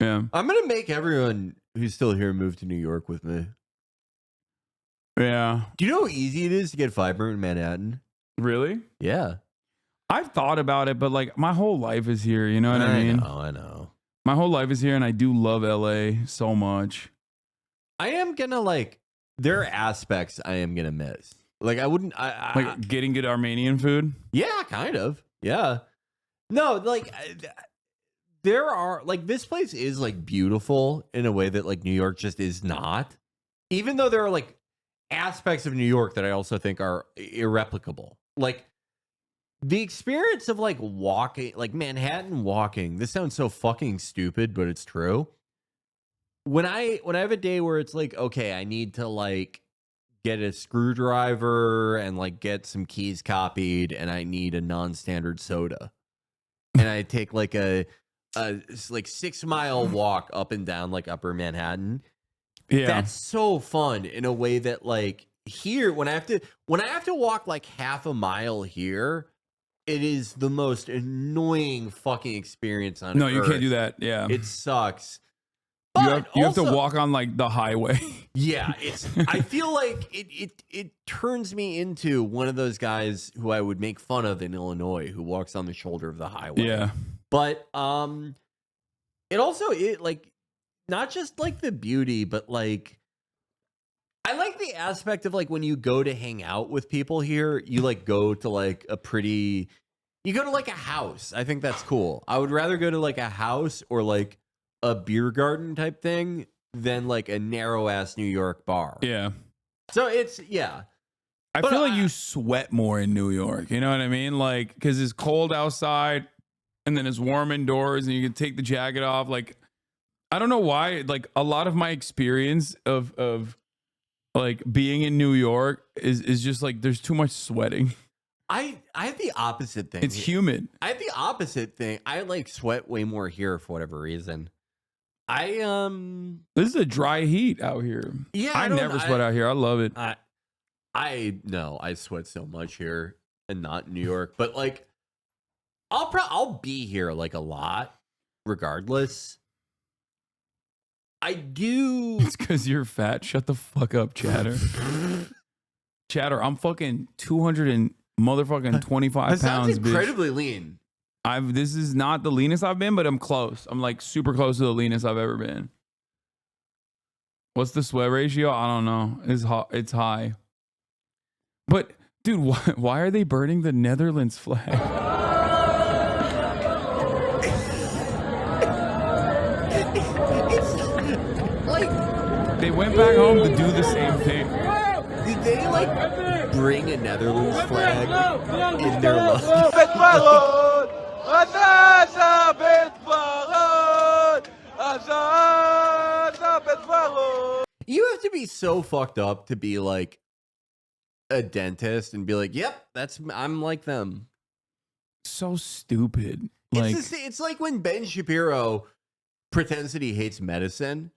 Yeah. I'm going to make everyone who's still here moved to New York with me. Yeah. Do you know how easy it is to get fiber in Manhattan? Really? Yeah. I've thought about it, but like my whole life is here. You know what I mean? I know. My whole life is here, and I do love LA so much. I am gonna there are aspects I am gonna miss. Like I wouldn't. Like getting good Armenian food. Yeah, kind of. Yeah. No, like there are this place is beautiful in a way that New York just is not. Even though there are aspects of New York that I also think are irreplicable. Like the experience of walking, Manhattan walking. This sounds so fucking stupid, but it's true. When I have a day where it's okay, I need to get a screwdriver and get some keys copied, and I need a non-standard soda, and I take a 6 mile walk up and down Upper Manhattan. Yeah, that's so fun in a way that here when I have to walk half a mile here, it is the most annoying fucking experience on earth. No, you can't do that. Yeah, it sucks. You have to walk on the highway. Yeah, I feel like it turns me into one of those guys who I would make fun of in Illinois who walks on the shoulder of the highway. Yeah. But it also not just the beauty, but I like the aspect of when you go to hang out with people here, you go to you go to a house. I think that's cool. I would rather go to a house or a beer garden type thing than a narrow ass New York bar. Yeah. So it's yeah. I feel like you sweat more in New York. You know what I mean? Because it's cold outside and then it's warm indoors and you can take the jacket off. I don't know why. A lot of my experience of being in New York is just there's too much sweating. I have the opposite thing. It's humid. I have the opposite thing. I sweat way more here for whatever reason. This is a dry heat out here. Yeah, I never sweat out here. I love it. I sweat so much here and not in New York, but I'll be here a lot regardless. I do. It's because you're fat. Shut the fuck up, Chatter. Chatter, I'm fucking 225 pounds, incredibly bitch. Lean. This is not the leanest I've been, but I'm close. I'm super close to the leanest I've ever been. What's the sweat ratio? I don't know. It's high. But dude, why are they burning the Netherlands flag? They went back home to do the same thing. Did they bring a Netherlands flag in their life? You have to be so fucked up to be a dentist and be yep, I'm like them. So stupid. It's like when Ben Shapiro pretends that he hates medicine.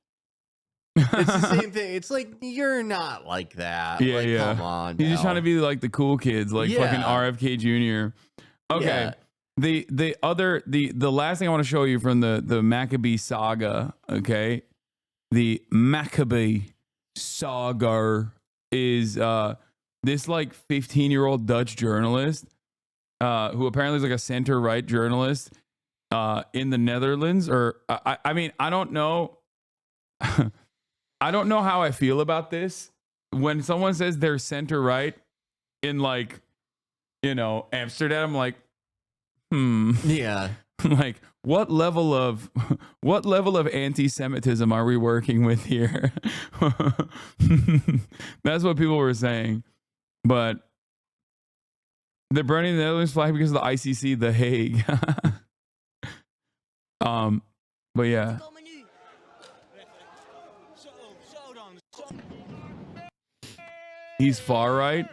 It's the same thing. It's you're not like that. Yeah. Come on. He's just trying to be the cool kids, fucking RFK Jr. Okay. Yeah. The last thing I want to show you from the Maccabi saga, okay? The Maccabi saga is this 15-year-old Dutch journalist who apparently is a center-right journalist in the Netherlands, or I mean, I don't know. I don't know how I feel about this. When someone says they're center right in Amsterdam, I'm yeah. What level of anti-Semitism are we working with here? That's what people were saying. But they're burning the Netherlands flag because of the ICC, The Hague. But yeah. He's far right.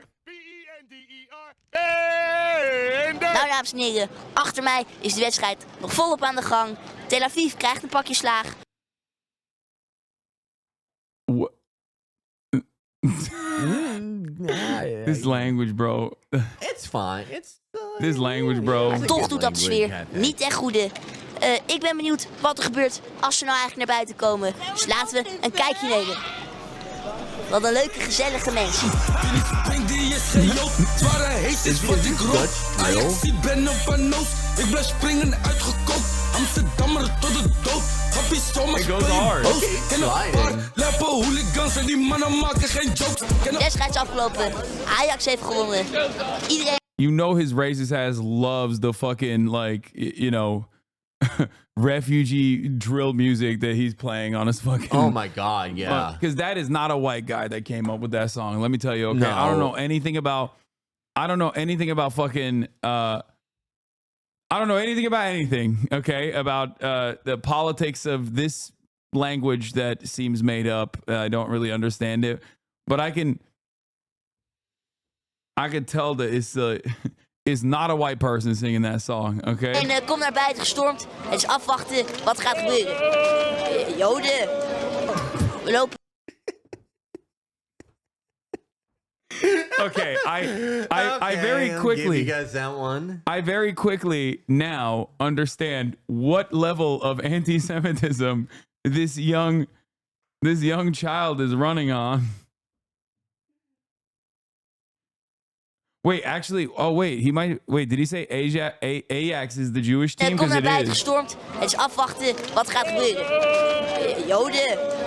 Nou, dames en heren, achter mij is de wedstrijd nog volop aan de gang. Tel Aviv krijgt een pakje slaag. This language, bro. It's fine. This language, bro. Toch doet dat de sfeer niet ten goede. Ik ben benieuwd wat er gebeurt als ze nou eigenlijk naar buiten komen. Dus laten we een kijkje nemen. Wat een leuke, gezellige mensen. Ik ben op een noos. Ik blijf springen uitgekookt. Amsterdammer tot de dood. It goes hard. Leppen hooligans en die mannen maken geen jokes. Wedstrijd is afgelopen. Ajax heeft gewonnen. Iedereen. You know his racist ass loves the fucking, like, you know, refugee drill music that he's playing on his fucking... Oh my God, yeah. Because that is not a white guy that came up with that song. Let me tell you, okay? No. I don't know anything about fucking... I don't know anything about anything, okay? About the politics of this language that seems made up. I don't really understand it. But I can tell that it's not a white person singing that song, okay? En kom naar buiten gestormd. Het is afwachten wat er gaat gebeuren. Joden. We lopen. Okay, I very I'll quickly give you guys that one. I very quickly now understand what level of anti-Semitism this young child is running on. Wait, actually, did he say Ajax is the Jewish team? Kom naar Because it buiten is. gestormd. Het is afwachten wat er gaat gebeuren. Joden.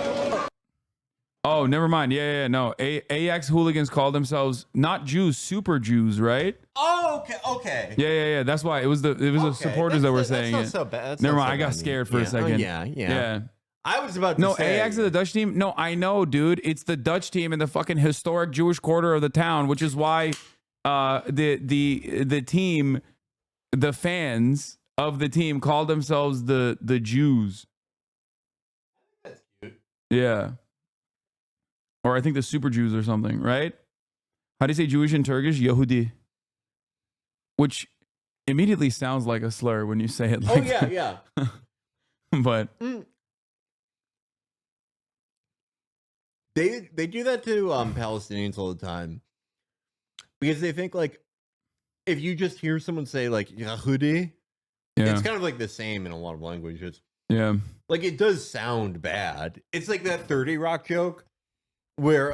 Oh, never mind. Yeah, no. Ajax hooligans call themselves not Jews, super Jews, right? Oh, okay. Yeah. That's why it was the supporters that were saying that's it. not so bad. That's Never not mind. so I got bad. scared for a Yeah. second. Oh, yeah. I was about to No, say. Ajax is the Dutch team. No, I know, dude. It's the Dutch team in the fucking historic Jewish quarter of the town, which is why the team, the fans of the team call themselves the Jews. That's cute. Yeah. Or I think the super Jews or something, right? How do you say Jewish in Turkish? Yehudi. Which immediately sounds like a slur when you say it like that. Yeah. But They do that to Palestinians all the time because they think like if you just hear someone say like Yehudi, it's kind of like the same in a lot of languages. Yeah. Like it does sound bad. It's like that 30 Rock joke where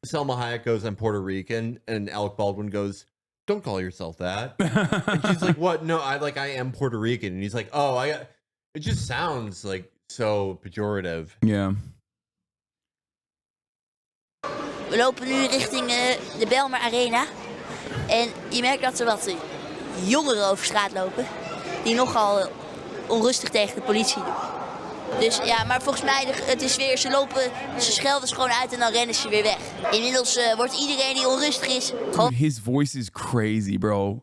Selma Hayek goes, "I'm Puerto Rican," and Alec Baldwin goes, "Don't call yourself that." And she's like, "What? No, I am Puerto Rican." And he's like, "Oh, it just sounds like so pejorative." Yeah. We lopen nu richting de Belmer Arena. En je merkt dat er wat jongeren over straat lopen. Die nogal onrustig tegen de politie doen. Dus ja, maar volgens mij, het is weer, ze schelden ze gewoon uit en dan rennen ze weer weg. Inmiddels wordt iedereen die onrustig is gewoon... His voice is crazy, bro.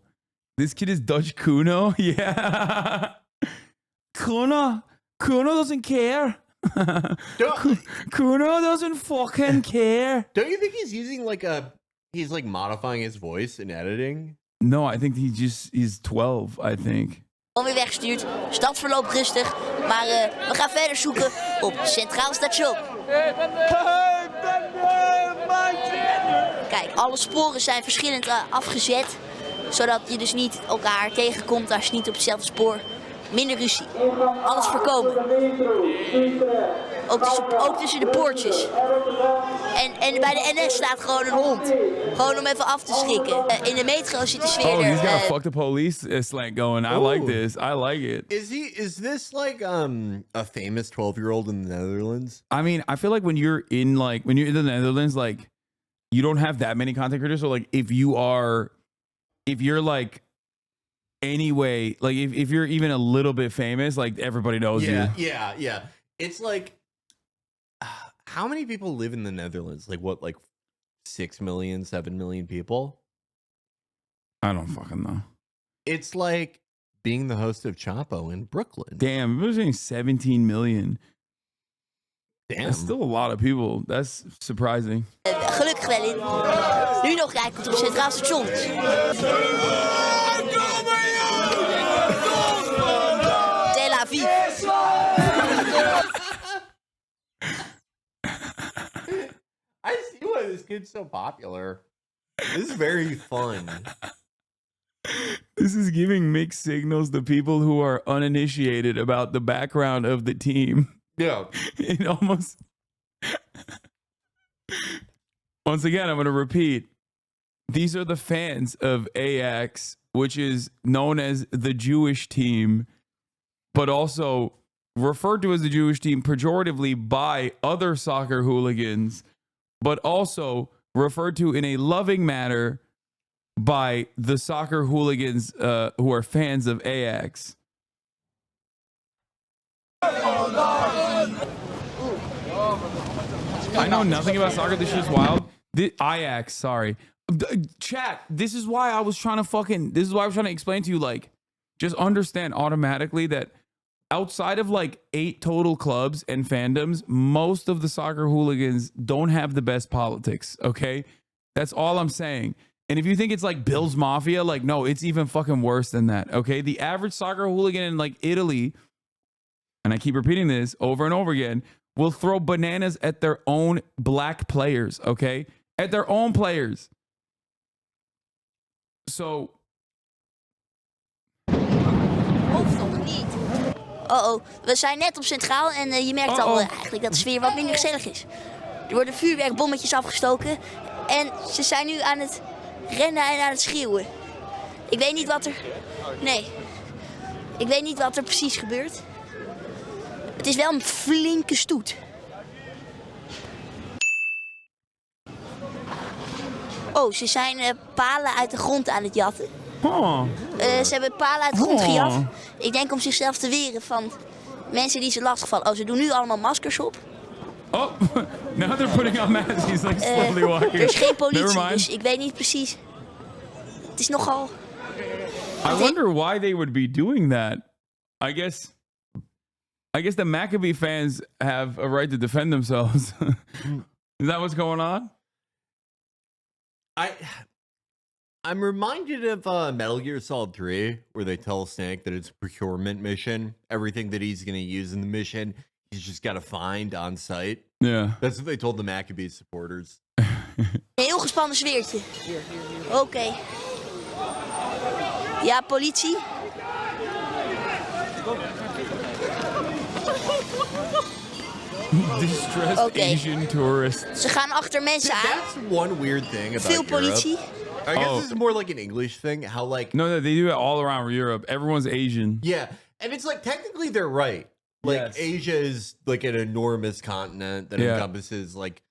This kid is Dutch Kuno. Yeah. Kuno doesn't care. Kuno doesn't fucking care. Don't you think he's using he's like modifying his voice in editing? No, I think he's 12, I think. Weer weggestuurd. Stad verloopt rustig. Maar we gaan verder zoeken op Centraal Station. Kijk, alle sporen zijn verschillend afgezet. Zodat je dus niet elkaar tegenkomt als je niet op hetzelfde spoor. Minder ruzie. Alles voorkomen. Ook tussen de poortjes. En bij de NS staat gewoon een hond. Gewoon om even af te schrikken. In de metro zit de sfeer Oh, he's got a er. fuck the police slant going. I like this. I like it. Is this like a famous 12-year-old in the Netherlands? I mean, I feel like when you're in the Netherlands, like you don't have that many content creators. So like if you're like anyway, like if you're even a little bit famous, like everybody knows you. Yeah. It's like how many people live in the Netherlands? Like what, like 6 million, 7 million people? I don't fucking know. It's like being the host of Chapo in Brooklyn. Damn, it was saying 17 million. Damn. That's still a lot of people. That's surprising. Gelukkig wel in. Nu nog rijden tot Centraal Station. Tel Aviv. I see why this kid's so popular. This is very fun. This is giving mixed signals to people who are uninitiated about the background of the team. Yeah. It almost. Once again, I'm going to repeat. These are the fans of Ajax, which is known as the Jewish team, but also referred to as the Jewish team pejoratively by other soccer hooligans, but also referred to in a loving manner by the soccer hooligans who are fans of Ajax. I know nothing about soccer. This shit's wild. Ajax, sorry. Chat, this is why I was trying to explain to you, like, just understand automatically that outside of like 8 total clubs and fandoms, most of the soccer hooligans don't have the best politics, okay? That's all I'm saying. And if you think it's like Bill's Mafia, like, no, it's even fucking worse than that, okay? The average soccer hooligan in like Italy, and I keep repeating this over and over again, will throw bananas at their own black players, okay? At their own players. So... Of nog niet. Oh, we zijn net op Centraal en je merkt al eigenlijk dat de sfeer wat minder gezellig is. Er worden vuurwerkbommetjes afgestoken en ze zijn nu aan het rennen en aan het schreeuwen. Ik weet niet wat er... Nee. Ik weet niet wat er precies gebeurt. Het is wel een flinke stoet. Oh, ze zijn palen uit de grond aan het jatten. Ze hebben palen uit de grond gejat. Ik denk om zichzelf te weren van mensen die ze lastigvallen. Oh, ze doen nu allemaal maskers op. Oh, now they're putting on masks. He's like slowly walking. Er is geen politie, dus ik weet niet precies. Het is nogal... I wonder why they would be doing that. I guess the Maccabi fans have a right to defend themselves. Is that what's going on? I'm reminded of Metal Gear Solid 3, where they tell Snake that it's a procurement mission. Everything that he's going to use in the mission, he's just got to find on site. Yeah. That's what they told the Maccabi supporters. Heel gespannen sfeertje. Oké. Ja, politie. Distressed Asian tourists. Ze gaan achter mensen aan. That's one weird thing about Veel politie. Europe. I guess this is more like an English thing. How like no, they do it all around Europe. Everyone's Asian. Yeah, and it's like technically they're right. Like Yes. Asia is like an enormous continent that encompasses like,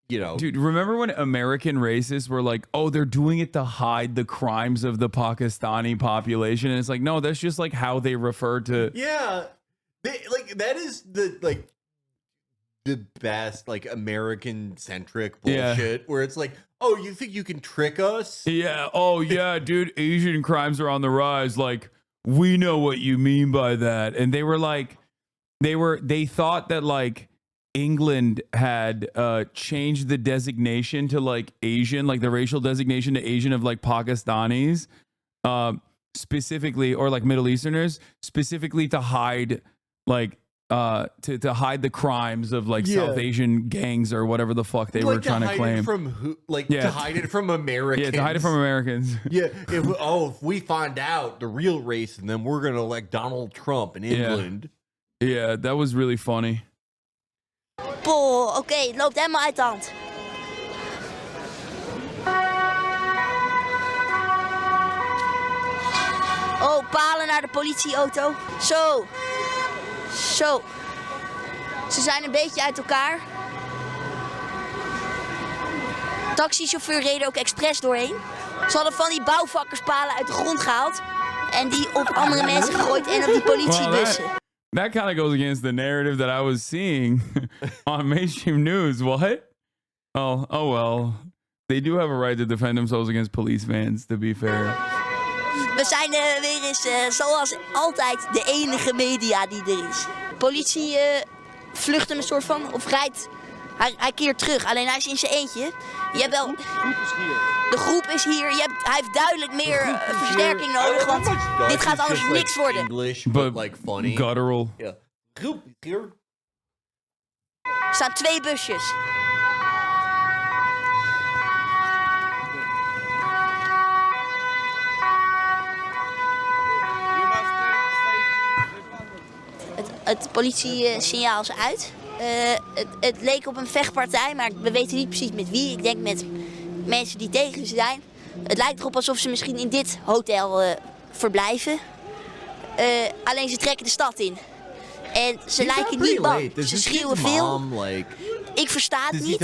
you know, Dude, remember when American racists were like, oh, they're doing it to hide the crimes of the Pakistani population? And it's like, no, that's just like how they refer to. Yeah, like that is the best like American centric bullshit where it's like, oh, you think you can trick us? Yeah. Oh, yeah, dude. Asian crimes are on the rise. Like, we know what you mean by that. And they were like, they thought that like England had changed the designation to like Asian, like the racial designation to Asian of like Pakistanis, specifically, or like Middle Easterners, specifically to hide like to hide the crimes of like South Asian gangs or whatever the fuck they were trying to claim. From who? Like to hide it from Americans. Yeah, to hide it from Americans. Yeah. If we find out the real race, and then we're gonna elect Donald Trump in England. Yeah, that was really funny. Oké, het loopt helemaal uit de hand. Oh, palen naar de politieauto. Zo. Ze zijn een beetje uit elkaar. Taxichauffeur reed ook expres doorheen. Ze hadden van die bouwvakkerspalen uit de grond gehaald. En die op andere mensen gegooid en op die politiebussen. That kind of goes against the narrative that I was seeing on mainstream news. What? Oh well. They do have a right to defend themselves against police vans, to be fair. We zijn weer eens, zoals altijd, de enige media die er is. Politie vlucht hem een soort van, of rijdt. Hij keert terug, alleen hij is in zijn eentje. Je hebt wel... De groep is hier. Hij heeft duidelijk meer versterking nodig, want dit gaat anders niks worden. English, but like funny. Guttural. Yeah. Groep hier. Er staan 2 busjes. het politie-signaal is uit. Het leek op een vechtpartij, maar we weten niet precies met wie. Ik denk met mensen die tegen ze zijn. Het lijkt erop alsof ze misschien in dit hotel verblijven. Alleen ze trekken de stad in. En ze lijken niet bang. Ze schreeuwen veel. Ik versta het niet.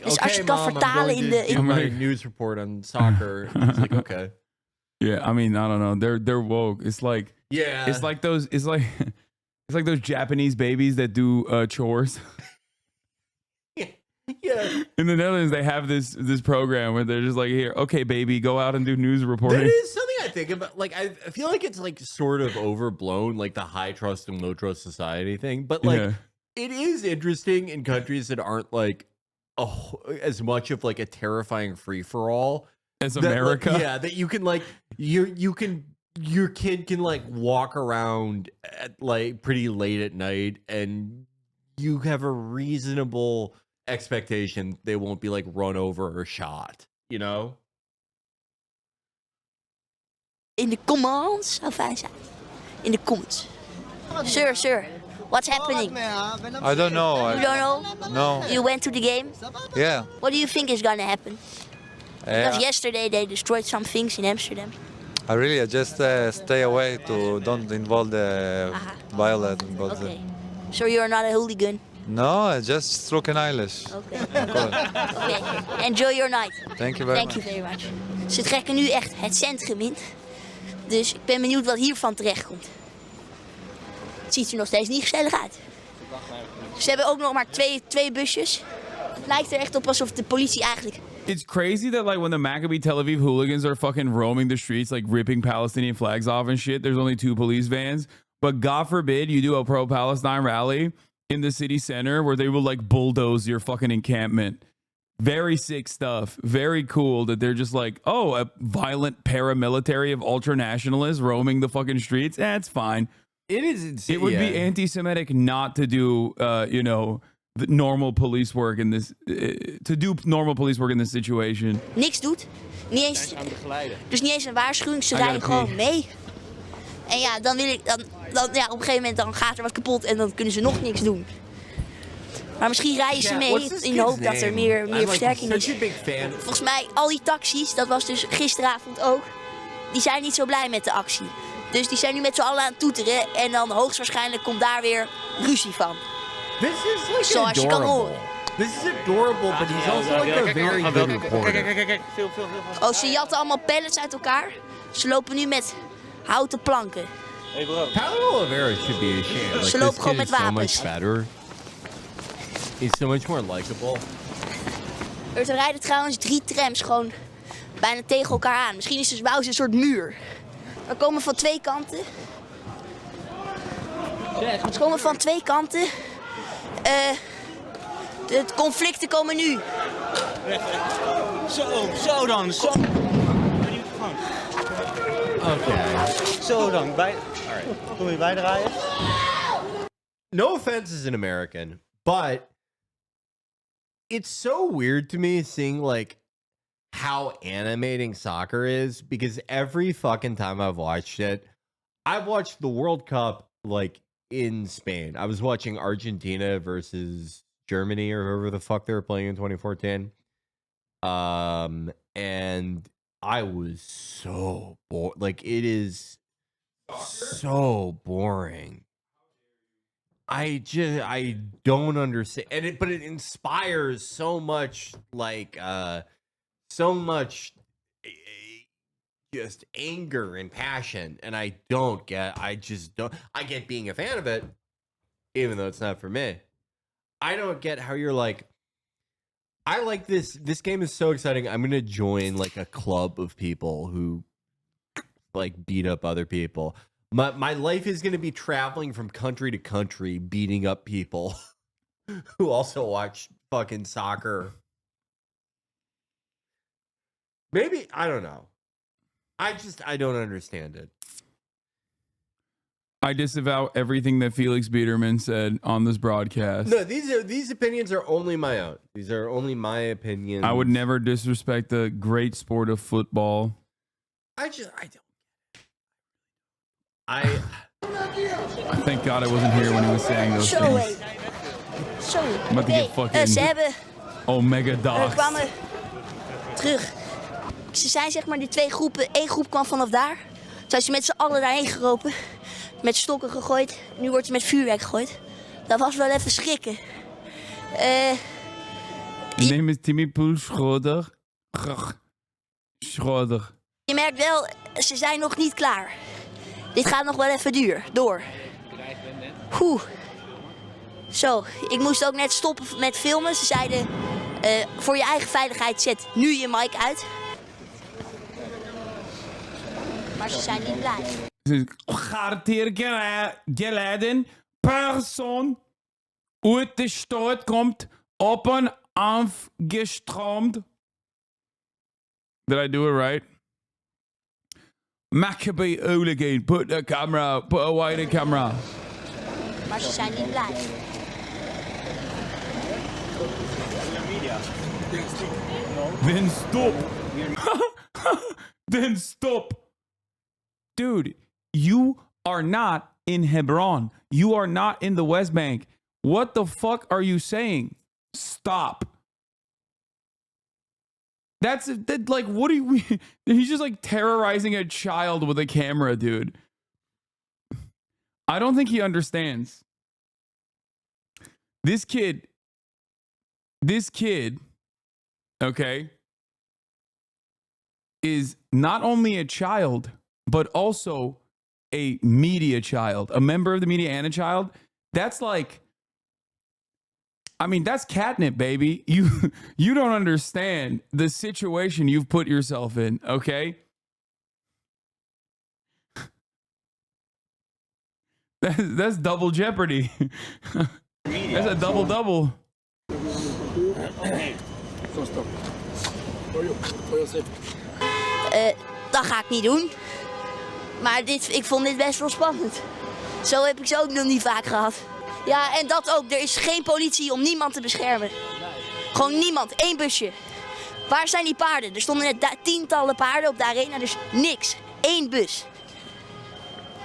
Dus als je kan vertalen in de... my news report on soccer. It's like, okay. Yeah, I mean, I don't know. They're woke. It's like it's like those those Japanese babies that do chores. Yeah. In the Netherlands, they have this program where they're just like, here, okay, baby, go out and do news reporting. That is something I think about. Like, I feel like it's like sort of overblown, like the high trust and low trust society thing. But like, it is interesting in countries that aren't like as much of like a terrifying free for all as America. Like, yeah, that you can like your kid can like walk around at like pretty late at night, and you have a reasonable expectation they won't be like run over or shot, you know? In de comments zou fijn zijn. In de comments. Sir, what's happening? I don't know. You don't know? No. You went to the game? Yeah. What do you think is gonna happen? Because yesterday they destroyed some things in Amsterdam. I just stay away to don't involve the violence. Okay. So you're not a hooligan? No, I just struck an eyelash. Okay. Okay. Enjoy your night. Thank you very Thank you very much. Ze trekken nu echt het centrum in. Dus ik ben benieuwd wat hiervan terechtkomt. Het ziet er nog steeds niet gezellig uit. Ze hebben ook nog maar twee busjes. Het lijkt er echt op alsof de politie eigenlijk... It's crazy that like when the Maccabi Tel Aviv hooligans are fucking roaming the streets, like ripping Palestinian flags off and shit, there's only 2 police vans. But God forbid you do a pro-Palestine rally in the city center where they will like bulldoze your fucking encampment. Very sick stuff. Very cool that they're just like, oh, a violent paramilitary of ultra-nationalists roaming the fucking streets. It's fine. It is insane. It would be anti-Semitic not to do, you know, the normal police work in this, to do normal police work in this situation. Niks doet. Niet eens, dus niet eens een waarschuwing. Ze rijden gewoon mee. En ja, dan wil ik, dan ja, op een gegeven moment dan gaat er wat kapot en dan kunnen ze nog niks doen. Maar misschien rijden ze mee in de hoop dat er meer versterking is. Volgens mij, al die taxis, dat was dus gisteravond ook, die zijn niet zo blij met de actie. Dus die zijn nu met z'n allen aan het toeteren en dan hoogstwaarschijnlijk komt daar weer ruzie van. This is like Zoals je kan horen. This is adorable, but he's also like a very good reporter. Kijk. Veel. Oh, ze jatten allemaal pallets uit elkaar. Ze lopen nu met houten planken. Hey bro. Paolo Oliveira should be ashamed. Like, Ze lopen gewoon met wapens. So much better. He's so much more likable. Er rijden trouwens 3 trams gewoon bijna tegen elkaar aan. Misschien is het bouwen ze een soort muur. Er komen van 2 kanten. Ze komen van 2 kanten. De conflicten komen nu. Zo dan. Okay. Zo dan. Alright. Kom je bijdraaien? No offense as an American, but it's so weird to me seeing like how animating soccer is, because every fucking time I've watched it, I've watched the World Cup like in Spain. I was watching Argentina versus Germany or whoever the fuck they were playing in 2014. And I was so bored. Like, it is so boring. I don't understand. And but it inspires so much, like, so much just anger and passion. And I get being a fan of it, even though it's not for me. I don't get how you're like, I like this. This game is so exciting. I'm going to join like a club of people who like beat up other people. My life is going to be traveling from country to country, beating up people who also watch fucking soccer. Maybe, I don't know. I don't understand it. I disavow everything that Felix Biederman said on this broadcast. No, these opinions are only my own. These are only my opinions. I would never disrespect the great sport of football. I don't. Thank God I wasn't here when he was saying those Zo things. hé. Zo. I'm about to get Oké, fucking ze hebben... Omega We dogs. kwamen terug. Ze zijn zeg maar die twee groepen. Eén groep kwam vanaf daar. Toen zijn ze met z'n allen daarheen geropen. Met stokken gegooid. Nu wordt er met vuurwerk gegooid. Dat was wel even schrikken. Neem is Timmy Poel Schroeder. Schroeder. Je merkt wel, ze zijn nog niet klaar. Dit gaat nog wel even door. Oeh. Zo, ik moest ook net stoppen met filmen. Ze zeiden, voor je eigen veiligheid zet nu je mic uit. Maar ze zijn niet blij. Gaat hier geladen persoon uit de stad komt op een afgestroomd. Did I do it right? Maccabi again. Put the camera, put away the camera. Maar ze zijn niet blij. Then stop. Then stop. Dude, you are not in Hebron. You are not in the West Bank. What the fuck are you saying? Stop. That's like, what do you... He's just like terrorizing a child with a camera, dude. I don't think he understands. This kid, okay, is not only a child, but also a media child, a member of the media and a child. That's like, I mean, that's catnip, baby. You don't understand the situation you've put yourself in, okay? That's double jeopardy. That's a double-double. Dat ga ik niet doen. Maar ik vond dit best wel spannend. Zo heb ik ze ook nog niet vaak gehad. Ja, en dat ook. Er is geen politie om niemand te beschermen. Gewoon niemand. 1 busje. Waar zijn die paarden? Er stonden net tientallen paarden op de arena, dus niks. 1 bus.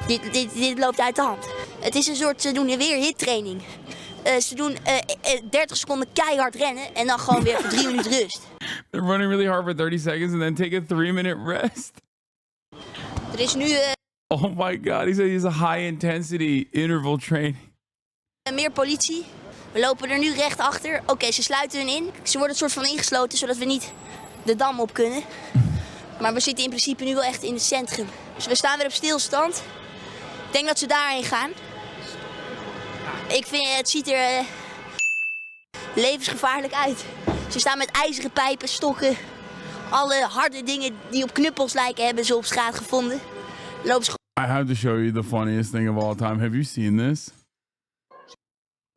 Dit loopt uit de hand. Het is een soort, ze doen weer hittraining. Ze doen 30 seconden keihard rennen en dan gewoon weer voor 3 minuten rust. They're running really hard for 30 seconds and then take a 3-minute rest. Er is nu... Oh my God, he said he's a high-intensity interval training. Meer politie. We lopen er nu recht achter. Oké, ze sluiten hun in. Ze worden een soort van ingesloten, zodat we niet de dam op kunnen. Maar we zitten in principe nu wel echt in het centrum. Dus we staan weer op stilstand. Ik denk dat ze daarheen gaan. Ik vind, het ziet er levensgevaarlijk uit. Ze staan met ijzeren pijpen, stokken. Alle harde dingen die op knuppels lijken hebben ze op straat gevonden. Lopen ze... I have to show you the funniest thing of all time. Have you seen this?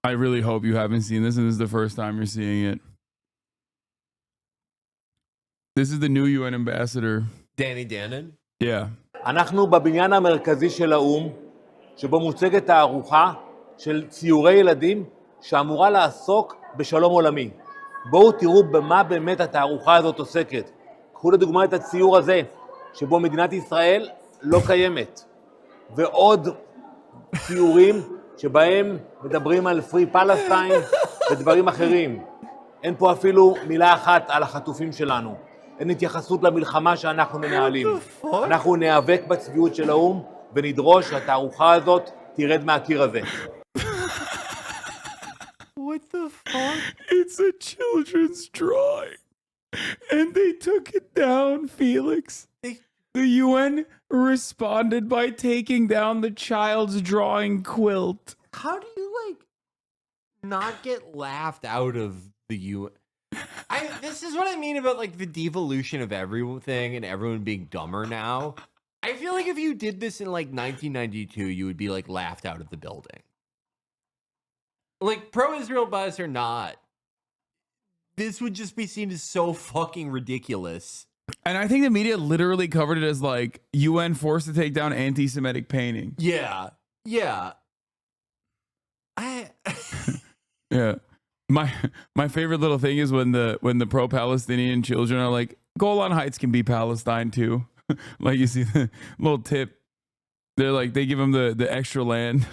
I really hope you haven't seen this and this is the first time you're seeing it. This is the new UN ambassador. Danny Dannon? Yeah. אנחנו בבניין המרכזי של האו"ם, שבו מוצגת תערוכה של ציורי ילדים שאמורה לעסוק בשלום עולמי. בואו תראו במה באמת התערוכה הזאת עוסקת. קחו לדוגמה את הציור הזה, שבו מדינת ישראל לא קיימת. ועוד ציורים שבהם מדברים על Free Palestine ודברים אחרים. אין פה אפילו מילה אחת על החטופים שלנו. אין התייחסות למלחמה שאנחנו מנהלים. אנחנו ניאבק בצביעות של האו"ם ונדרוש שהתערוכה הזאת תרד מהקיר הזה. What the fuck? It's a children's drawing. And they took it down, Felix. The UN responded by taking down the child's drawing quilt. How do you, like, not get laughed out of the UN? This is what I mean about, like, the devolution of everything and everyone being dumber now. I feel like if you did this in, like, 1992, you would be, like, laughed out of the building. Like, pro-Israel bias or not, this would just be seen as so fucking ridiculous. And I think the media literally covered it as like UN forced to take down anti-Semitic painting. Yeah. Yeah. Yeah. My favorite little thing is when the pro-Palestinian children are like, Golan Heights can be Palestine too. Like you see the little tip. They're like, they give him the extra land.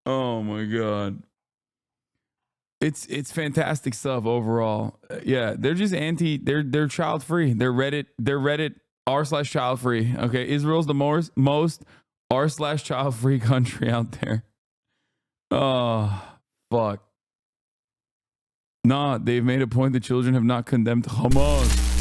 Oh my God. It's fantastic stuff overall. Yeah, they're just they're child free. They're Reddit r/child free. Okay, Israel's the most r/child free country out there. Oh fuck. Nah, they've made a point that children have not condemned Hamas.